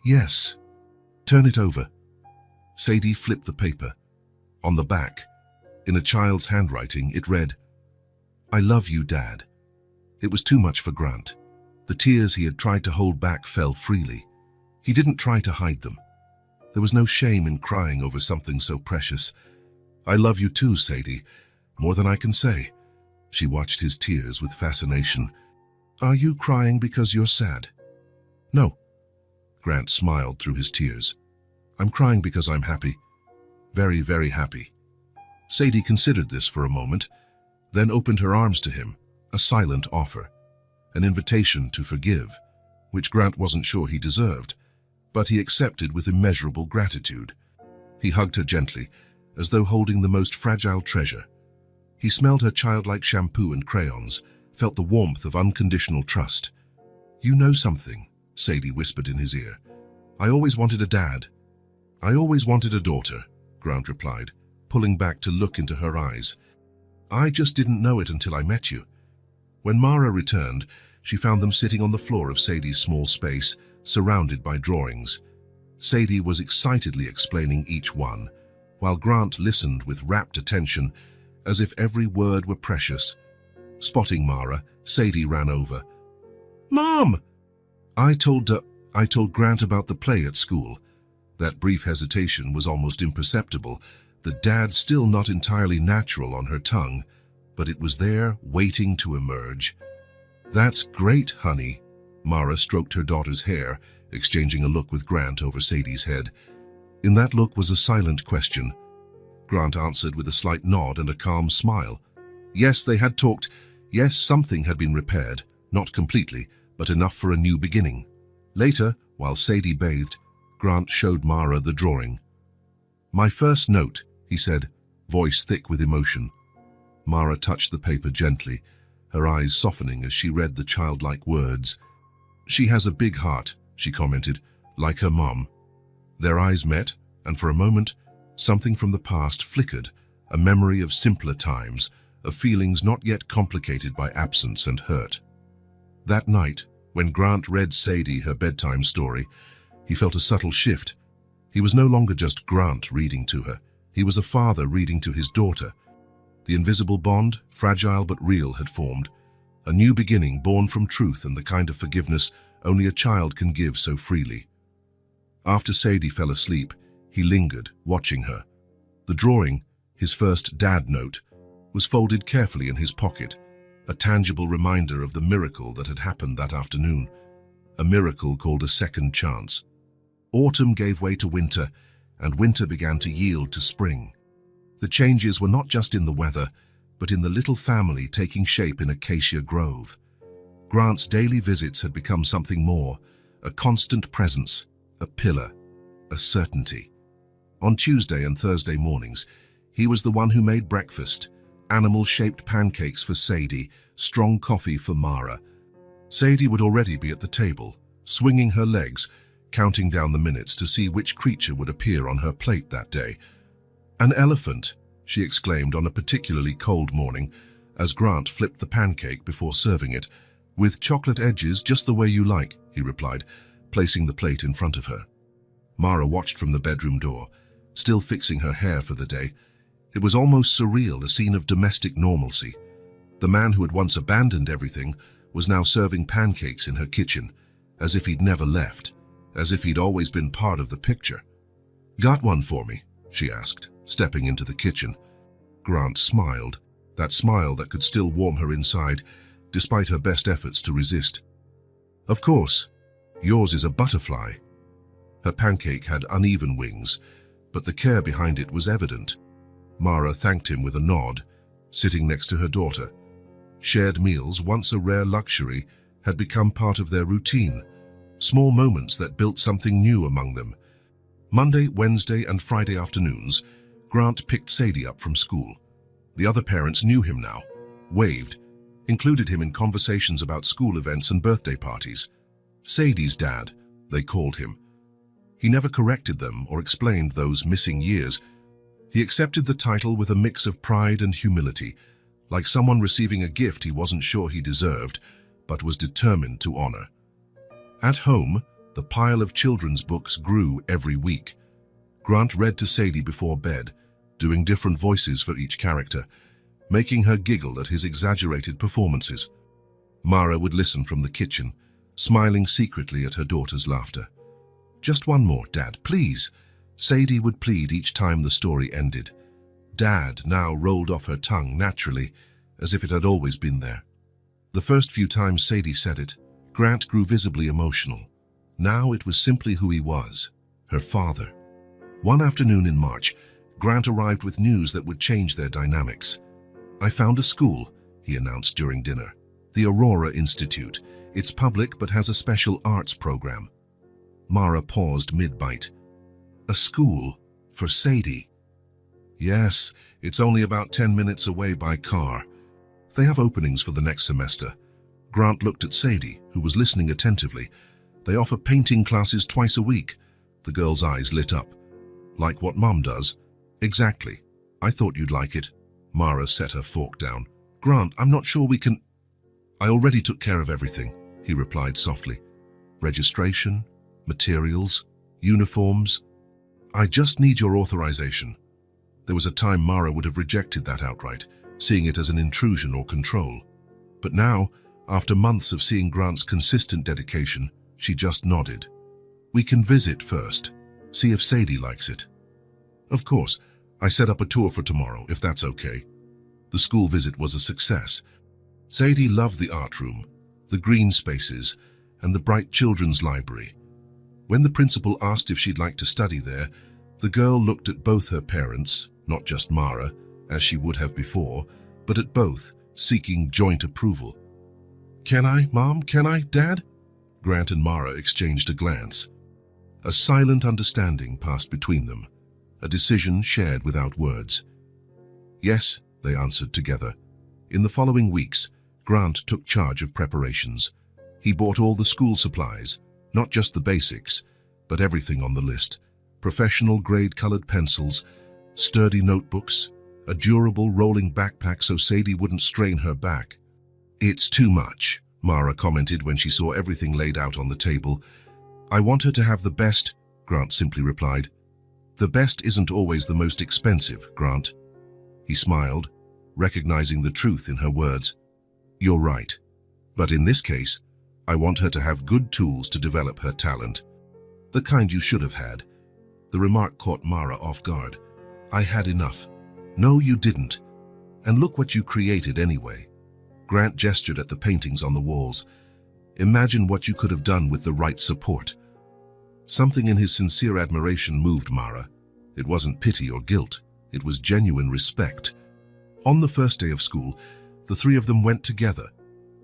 "Yes. Turn it over." Sadie flipped the paper. On the back, In a child's handwriting, it read, "I love you, Dad." It was too much for Grant. The tears he had tried to hold back fell freely. He didn't try to hide them. There was no shame in crying over something so precious. "I love you too, Sadie, more than I can say." She watched his tears with fascination. "Are you crying because you're sad?" "No." Grant smiled through his tears. "I'm crying because I'm happy. Very, very happy." Sadie considered this for a moment, then opened her arms to him, a silent offer, an invitation to forgive, which Grant wasn't sure he deserved, but he accepted with immeasurable gratitude. He hugged her gently, as though holding the most fragile treasure. He smelled her childlike shampoo and crayons, felt the warmth of unconditional trust. "You know something," Sadie whispered in his ear. "I always wanted a dad." "I always wanted a daughter," Grant replied, pulling back to look into her eyes. "I just didn't know it until I met you." When Mara returned, she found them sitting on the floor of Sadie's small space, surrounded by drawings. Sadie was excitedly explaining each one, while Grant listened with rapt attention, as if every word were precious. Spotting Mara, Sadie ran over. "Mom!" I told Grant about the play at school." That brief hesitation was almost imperceptible, the dad still not entirely natural on her tongue, but it was there, waiting to emerge. "That's great, honey." Mara stroked her daughter's hair, exchanging a look with Grant over Sadie's head. In that look was a silent question. Grant answered with a slight nod and a calm smile. Yes, they had talked. Yes, something had been repaired, not completely, but enough for a new beginning. Later, while Sadie bathed, Grant showed Mara the drawing. "My first note," he said, voice thick with emotion. Mara touched the paper gently, her eyes softening as she read the childlike words. "She has a big heart," she commented, "like her mom." Their eyes met, and for a moment, something from the past flickered, a memory of simpler times, of feelings not yet complicated by absence and hurt. That night, when Grant read Sadie her bedtime story, he felt a subtle shift. He was no longer just Grant reading to her. He was a father reading to his daughter. The invisible bond, fragile but real, had formed. A new beginning born from truth and the kind of forgiveness only a child can give so freely. After Sadie fell asleep, he lingered, watching her. The drawing, his first dad note, was folded carefully in his pocket, a tangible reminder of the miracle that had happened that afternoon, a miracle called a second chance. Autumn gave way to winter, and winter began to yield to spring. The changes were not just in the weather, but in the little family taking shape in Acacia Grove. Grant's daily visits had become something more, a constant presence, a pillar, a certainty. On Tuesday and Thursday mornings, he was the one who made breakfast, animal-shaped pancakes for Sadie, strong coffee for Mara. Sadie would already be at the table, swinging her legs, counting down the minutes to see which creature would appear on her plate that day. "An elephant," she exclaimed on a particularly cold morning, as Grant flipped the pancake before serving it. "With chocolate edges just the way you like," he replied, placing the plate in front of her. Mara watched from the bedroom door, still fixing her hair for the day. It was almost surreal, a scene of domestic normalcy. The man who had once abandoned everything was now serving pancakes in her kitchen, as if he'd never left, as if he'd always been part of the picture. "Got one for me?" she asked, stepping into the kitchen. Grant smiled, that smile that could still warm her inside, despite her best efforts to resist. "Of course. Yours is a butterfly." Her pancake had uneven wings, but the care behind it was evident. Mara thanked him with a nod, sitting next to her daughter. Shared meals, once a rare luxury, had become part of their routine, small moments that built something new among them. Monday, Wednesday, and Friday afternoons, Grant picked Sadie up from school. The other parents knew him now, waved, included him in conversations about school events and birthday parties. Sadie's dad, they called him. He never corrected them or explained those missing years. He accepted the title with a mix of pride and humility, like someone receiving a gift he wasn't sure he deserved, but was determined to honor. At home, the pile of children's books grew every week. Grant read to Sadie before bed, doing different voices for each character, making her giggle at his exaggerated performances. Mara would listen from the kitchen, smiling secretly at her daughter's laughter. "Just one more, Dad, please," Sadie would plead each time the story ended. Dad now rolled off her tongue naturally, as if it had always been there. The first few times Sadie said it, Grant grew visibly emotional. Now it was simply who he was, her father. One afternoon in March, Grant arrived with news that would change their dynamics. "I found a school," he announced during dinner. "The Aurora Institute. It's public but has a special arts program." Mara paused mid-bite. "A school for Sadie?" "Yes, it's only about 10 minutes away by car. They have openings for the next semester." Grant looked at Sadie, who was listening attentively. "They offer painting classes twice a week." The girl's eyes lit up. "Like what Mom does?" "Exactly. I thought you'd like it." Mara set her fork down. "Grant, I'm not sure we can—" "I already took care of everything," he replied softly. "Registration, materials, uniforms. I just need your authorization." There was a time Mara would have rejected that outright, seeing it as an intrusion or control. But now, after months of seeing Grant's consistent dedication, she just nodded. "We can visit first, see if Sadie likes it." "Of course, I set up a tour for tomorrow, if that's okay." The school visit was a success. Sadie loved the art room, the green spaces, and the bright children's library. When the principal asked if she'd like to study there, the girl looked at both her parents, not just Mara, as she would have before, but at both, seeking joint approval. "Can I, Mom? Can I, Dad?" Grant and Mara exchanged a glance. A silent understanding passed between them, a decision shared without words. "Yes," they answered together. In the following weeks, Grant took charge of preparations. He bought all the school supplies, not just the basics, but everything on the list. Professional grade-colored pencils, sturdy notebooks, a durable rolling backpack so Sadie wouldn't strain her back. "It's too much," Mara commented when she saw everything laid out on the table. "I want her to have the best," Grant simply replied. "The best isn't always the most expensive, Grant." He smiled, recognizing the truth in her words. "You're right. But in this case, I want her to have good tools to develop her talent. The kind you should have had." The remark caught Mara off guard. "I had enough." "No, you didn't. And look what you created anyway." Grant gestured at the paintings on the walls. "Imagine what you could have done with the right support." Something in his sincere admiration moved Mara. It wasn't pity or guilt. It was genuine respect. On the first day of school, the three of them went together.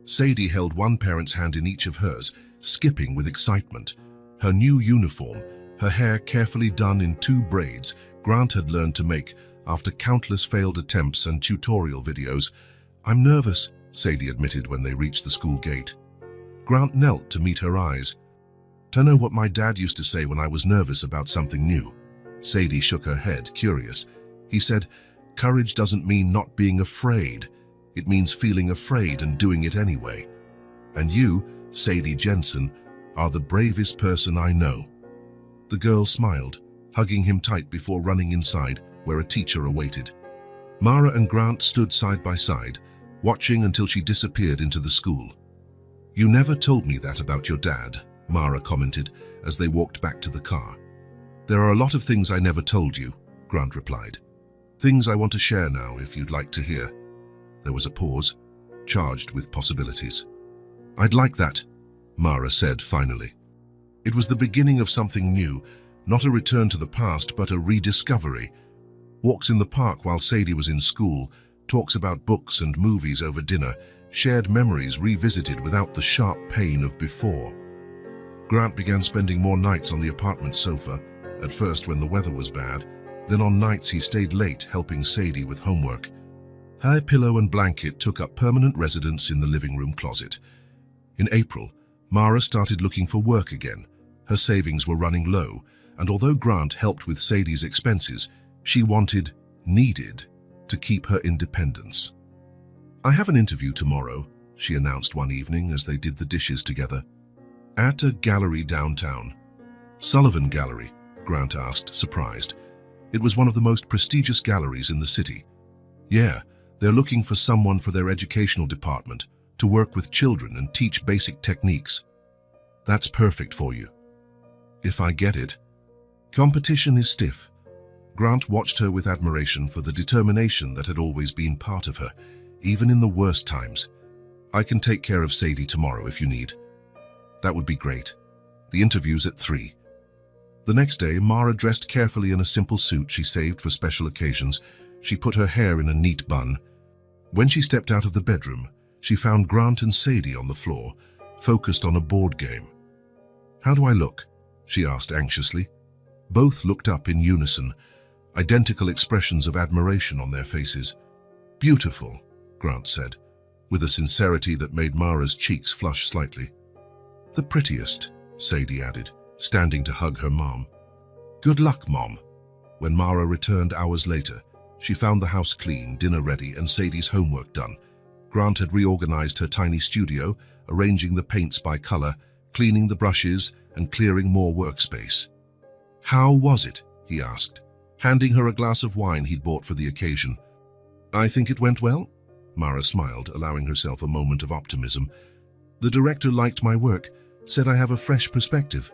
Sadie held one parent's hand in each of hers, skipping with excitement. Her new uniform, her hair carefully done in 2 braids, Grant had learned to make after countless failed attempts and tutorial videos. "I'm nervous," Sadie admitted when they reached the school gate. Grant knelt to meet her eyes. "To know what my dad used to say when I was nervous about something new." Sadie shook her head, curious. He said, "Courage doesn't mean not being afraid. It means feeling afraid and doing it anyway. And you, Sadie Jensen, are the bravest person I know." The girl smiled, hugging him tight before running inside, where a teacher awaited. Mara and Grant stood side by side, watching until she disappeared into the school. "You never told me that about your dad," Mara commented as they walked back to the car. "There are a lot of things I never told you," Grant replied. "Things I want to share now, if you'd like to hear." There was a pause, charged with possibilities. "I'd like that," Mara said finally. It was the beginning of something new, not a return to the past, but a rediscovery. Walks in the park while Sadie was in school, talks about books and movies over dinner, shared memories revisited without the sharp pain of before. Grant began spending more nights on the apartment sofa, at first when the weather was bad, then on nights he stayed late helping Sadie with homework. Her pillow and blanket took up permanent residence in the living room closet. In April, Mara started looking for work again. Her savings were running low, and although Grant helped with Sadie's expenses, she needed to keep her independence. "I have an interview tomorrow," she announced one evening as they did the dishes together. "At a gallery downtown." "Sullivan Gallery?" Grant asked, surprised. It was one of the most prestigious galleries in the city. Yeah, they're looking for someone for their educational department to work with children and teach basic techniques. That's perfect for you. If I get it. Competition is stiff. Grant watched her with admiration for the determination that had always been part of her, even in the worst times. I can take care of Sadie tomorrow if you need. That would be great. The interview's at 3. The next day, Mara dressed carefully in a simple suit she saved for special occasions. She put her hair in a neat bun. When she stepped out of the bedroom, she found Grant and Sadie on the floor, focused on a board game. "How do I look?" she asked anxiously. Both looked up in unison, identical expressions of admiration on their faces. "Beautiful," Grant said, with a sincerity that made Mara's cheeks flush slightly. "The prettiest," Sadie added, standing to hug her mom. "Good luck, Mom." When Mara returned hours later, she found the house clean, dinner ready, and Sadie's homework done. Grant had reorganized her tiny studio, arranging the paints by color, cleaning the brushes, and clearing more workspace. "How was it?" he asked, handing her a glass of wine he'd bought for the occasion. "I think it went well," Mara smiled, allowing herself a moment of optimism. "The director liked my work, said I have a fresh perspective."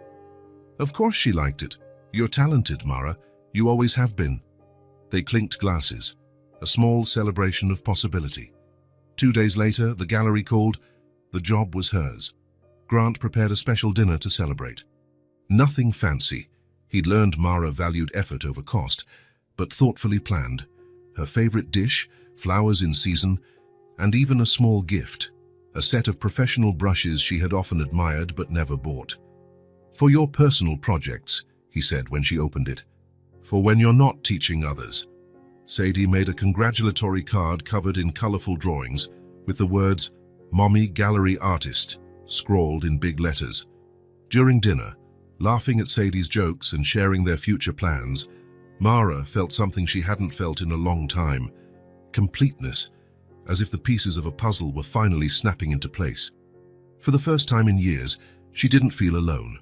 "Of course she liked it. You're talented, Mara. You always have been." They clinked glasses, a small celebration of possibility. 2 days later, the gallery called. The job was hers. Grant prepared a special dinner to celebrate. Nothing fancy. He'd learned Mara valued effort over cost, but thoughtfully planned. Her favorite dish, flowers in season, and even a small gift, a set of professional brushes she had often admired but never bought. "For your personal projects," he said when she opened it. "For when you're not teaching others." Sadie made a congratulatory card covered in colorful drawings with the words, "Mommy Gallery Artist," scrawled in big letters. During dinner, laughing at Sadie's jokes and sharing their future plans, Mara felt something she hadn't felt in a long time: completeness, as if the pieces of a puzzle were finally snapping into place. For the first time in years, she didn't feel alone.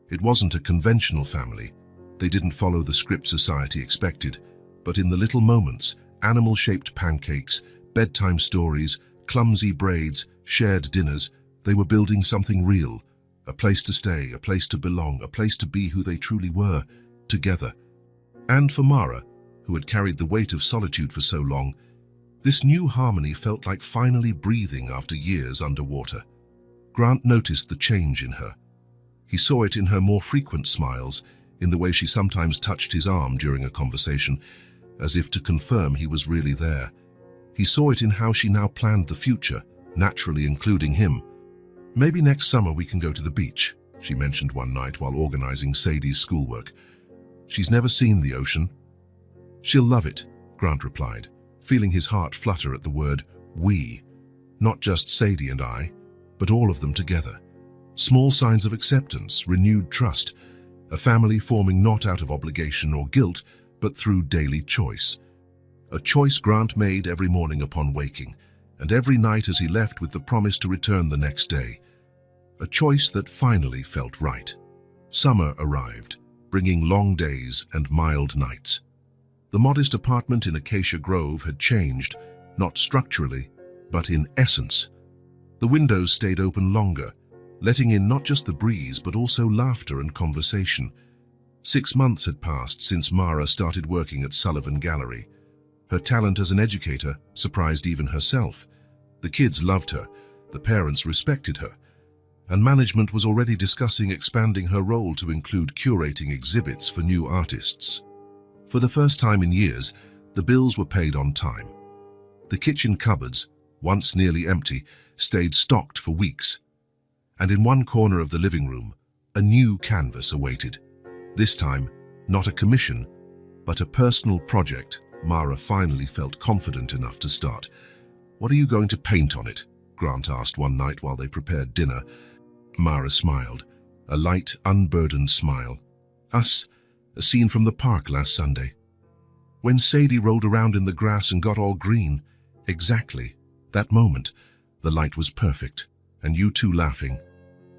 It wasn't a conventional family. They didn't follow the script society expected, but in the little moments, animal-shaped pancakes, bedtime stories, clumsy braids, shared dinners, they were building something real, a place to stay, a place to belong, a place to be who they truly were, together. And for Mara, who had carried the weight of solitude for so long, this new harmony felt like finally breathing after years underwater. Grant noticed the change in her. He saw it in her more frequent smiles, in the way she sometimes touched his arm during a conversation, as if to confirm he was really there. He saw it in how she now planned the future, naturally including him. "Maybe next summer we can go to the beach," she mentioned one night while organizing Sadie's schoolwork. "She's never seen the ocean." "She'll love it," Grant replied, feeling his heart flutter at the word "we." Not just Sadie and I, but all of them together. Small signs of acceptance, renewed trust, a family forming not out of obligation or guilt, but through daily choice. A choice Grant made every morning upon waking, and every night as he left with the promise to return the next day. A choice that finally felt right. Summer arrived, bringing long days and mild nights. The modest apartment in Acacia Grove had changed, not structurally, but in essence. The windows stayed open longer, letting in not just the breeze but also laughter and conversation. 6 months had passed since Mara started working at Sullivan Gallery. Her talent as an educator surprised even herself. The kids loved her, the parents respected her, and management was already discussing expanding her role to include curating exhibits for new artists. For the first time in years, the bills were paid on time. The kitchen cupboards, once nearly empty, stayed stocked for weeks. And in one corner of the living room, a new canvas awaited. This time, not a commission, but a personal project Mara finally felt confident enough to start. "What are you going to paint on it?" Grant asked one night while they prepared dinner. Mara smiled, a light, unburdened smile. "Us, a scene from the park last Sunday. When Sadie rolled around in the grass and got all green. Exactly. That moment, the light was perfect, and you two laughing."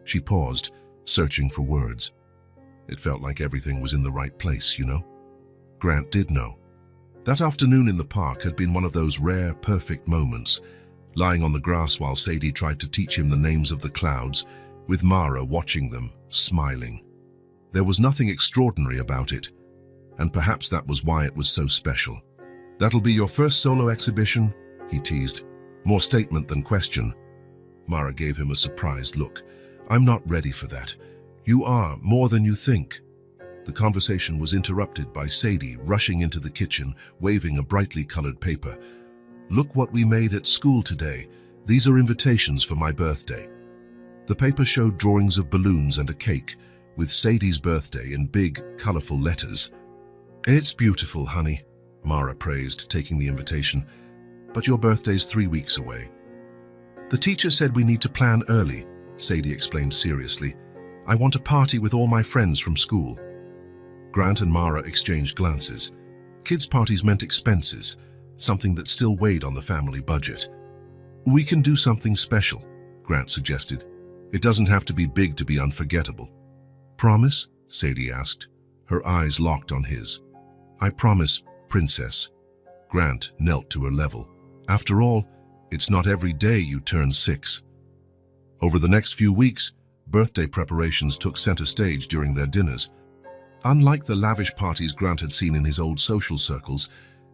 She paused, searching for words. It felt like everything was in the right place, you know? Grant did know. That afternoon in the park had been one of those rare, perfect moments, lying on the grass while Sadie tried to teach him the names of the clouds, with Mara watching them, smiling. There was nothing extraordinary about it, and perhaps that was why it was so special. "That'll be your first solo exhibition?" he teased. More statement than question. Mara gave him a surprised look. "I'm not ready for that." "You are, more than you think." The conversation was interrupted by Sadie rushing into the kitchen, waving a brightly colored paper. "Look what we made at school today. These are invitations for my birthday." The paper showed drawings of balloons and a cake, with Sadie's birthday in big, colorful letters. "It's beautiful, honey," Mara praised, taking the invitation. "But your birthday's 3 weeks away." "The teacher said we need to plan early," Sadie explained seriously. "I want a party with all my friends from school." Grant and Mara exchanged glances. Kids' parties meant expenses, something that still weighed on the family budget. "We can do something special," Grant suggested. "It doesn't have to be big to be unforgettable." "Promise?" Sadie asked, her eyes locked on his. "I promise, princess." Grant knelt to her level. "After all, it's not every day you turn 6. Over the next few weeks, birthday preparations took center stage during their dinners. Unlike the lavish parties Grant had seen in his old social circles,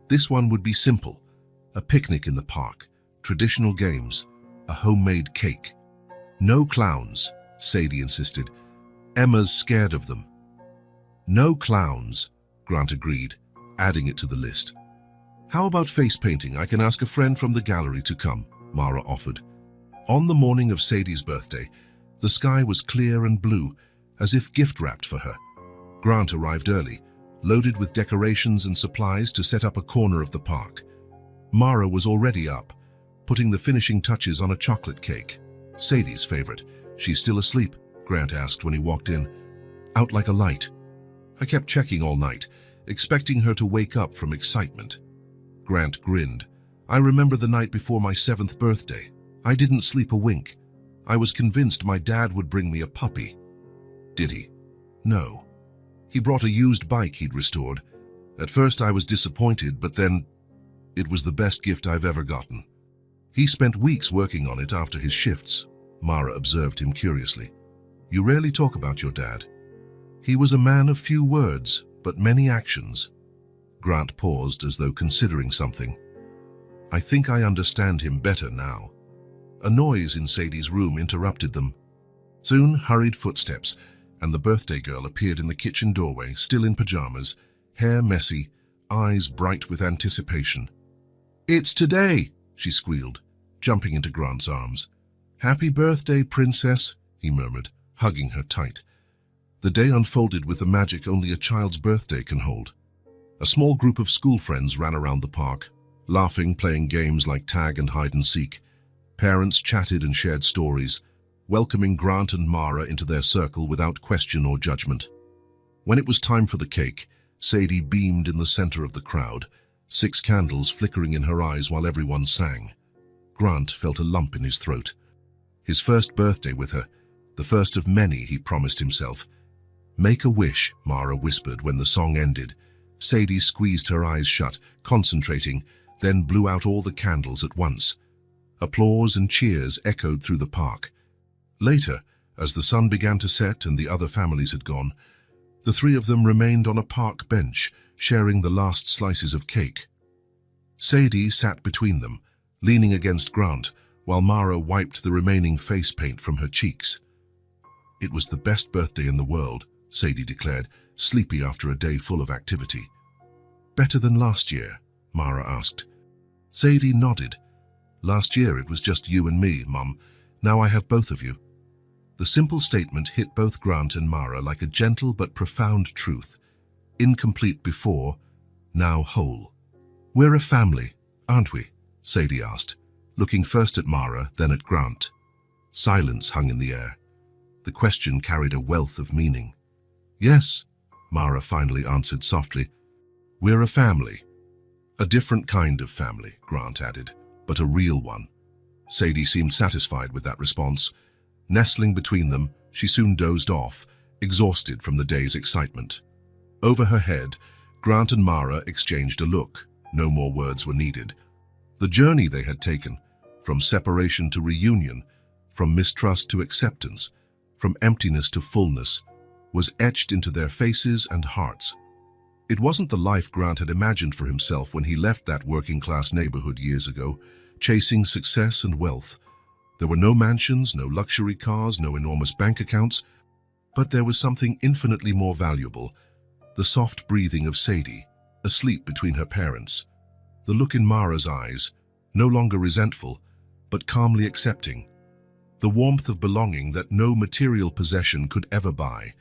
this one would be simple. A picnic in the park, traditional games, a homemade cake. "No clowns," Sadie insisted. "Emma's scared of them." "No clowns," Grant agreed, adding it to the list. "How about face painting? I can ask a friend from the gallery to come," Mara offered. On the morning of Sadie's birthday, the sky was clear and blue, as if gift-wrapped for her. Grant arrived early, loaded with decorations and supplies to set up a corner of the park. Mara was already up, putting the finishing touches on a chocolate cake. Sadie's favorite. "She's still asleep?" Grant asked when he walked in. "Out like a light." "I kept checking all night, expecting her to wake up from excitement." Grant grinned. "I remember the night before my 7th birthday. I didn't sleep a wink. I was convinced my dad would bring me a puppy." "Did he?" "No. He brought a used bike he'd restored. At first I was disappointed, but then it was the best gift I've ever gotten." "He spent weeks working on it after his shifts," Mara observed him curiously. "You rarely talk about your dad." "He was a man of few words, but many actions." Grant paused as though considering something. "I think I understand him better now." A noise in Sadie's room interrupted them. Soon, hurried footsteps, and the birthday girl appeared in the kitchen doorway, still in pajamas, hair messy, eyes bright with anticipation. "It's today," she squealed, jumping into Grant's arms. "Happy birthday, princess," he murmured, hugging her tight. The day unfolded with the magic only a child's birthday can hold. A small group of school friends ran around the park, laughing, playing games like tag and hide and seek. Parents chatted and shared stories, welcoming Grant and Mara into their circle without question or judgment. When it was time for the cake, Sadie beamed in the center of the crowd, 6 candles flickering in her eyes while everyone sang. Grant felt a lump in his throat. His first birthday with her, the first of many he promised himself. "Make a wish," Mara whispered when the song ended. Sadie squeezed her eyes shut, concentrating, then blew out all the candles at once. Applause and cheers echoed through the park. Later, as the sun began to set and the other families had gone, the 3 of them remained on a park bench, sharing the last slices of cake. Sadie sat between them, leaning against Grant, while Mara wiped the remaining face paint from her cheeks. "It was the best birthday in the world," Sadie declared, sleepy after a day full of activity. "Better than last year?" Mara asked. Sadie nodded. "Last year it was just you and me, Mum. Now I have both of you." The simple statement hit both Grant and Mara like a gentle but profound truth. Incomplete before, now whole. "We're a family, aren't we?" Sadie asked, looking first at Mara, then at Grant. Silence hung in the air. The question carried a wealth of meaning. "Yes," Mara finally answered softly. "We're a family." "A different kind of family," Grant added, "but a real one." Sadie seemed satisfied with that response. Nestling between them, she soon dozed off, exhausted from the day's excitement. Over her head, Grant and Mara exchanged a look. No more words were needed. The journey they had taken, from separation to reunion, from mistrust to acceptance, from emptiness to fullness, was etched into their faces and hearts. It wasn't the life Grant had imagined for himself when he left that working-class neighborhood years ago, chasing success and wealth. There were no mansions, no luxury cars, no enormous bank accounts, but there was something infinitely more valuable: the soft breathing of Sadie, asleep between her parents, the look in Mara's eyes, no longer resentful, but calmly accepting, the warmth of belonging that no material possession could ever buy.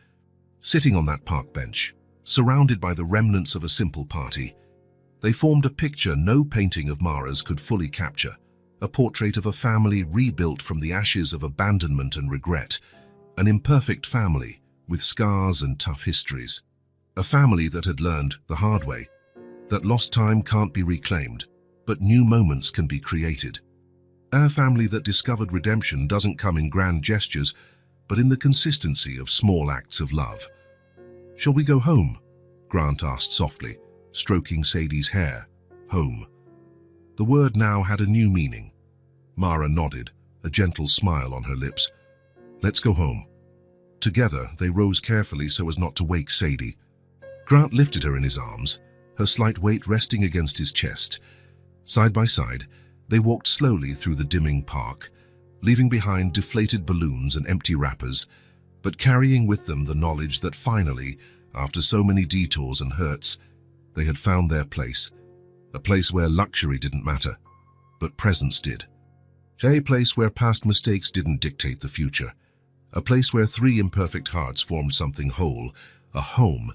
Sitting on that park bench, surrounded by the remnants of a simple party, they formed a picture no painting of Mara's could fully capture, a portrait of a family rebuilt from the ashes of abandonment and regret, an imperfect family with scars and tough histories, a family that had learned the hard way that lost time can't be reclaimed, but new moments can be created. A family that discovered redemption doesn't come in grand gestures, but in the consistency of small acts of love. "Shall we go home?" Grant asked softly, stroking Sadie's hair. Home. The word now had a new meaning. Mara nodded, a gentle smile on her lips. "Let's go home." Together, they rose carefully so as not to wake Sadie. Grant lifted her in his arms, her slight weight resting against his chest. Side by side, they walked slowly through the dimming park, leaving behind deflated balloons and empty wrappers, but carrying with them the knowledge that finally, after so many detours and hurts, they had found their place. A place where luxury didn't matter, but presence did. A place where past mistakes didn't dictate the future. A place where three imperfect hearts formed something whole, a home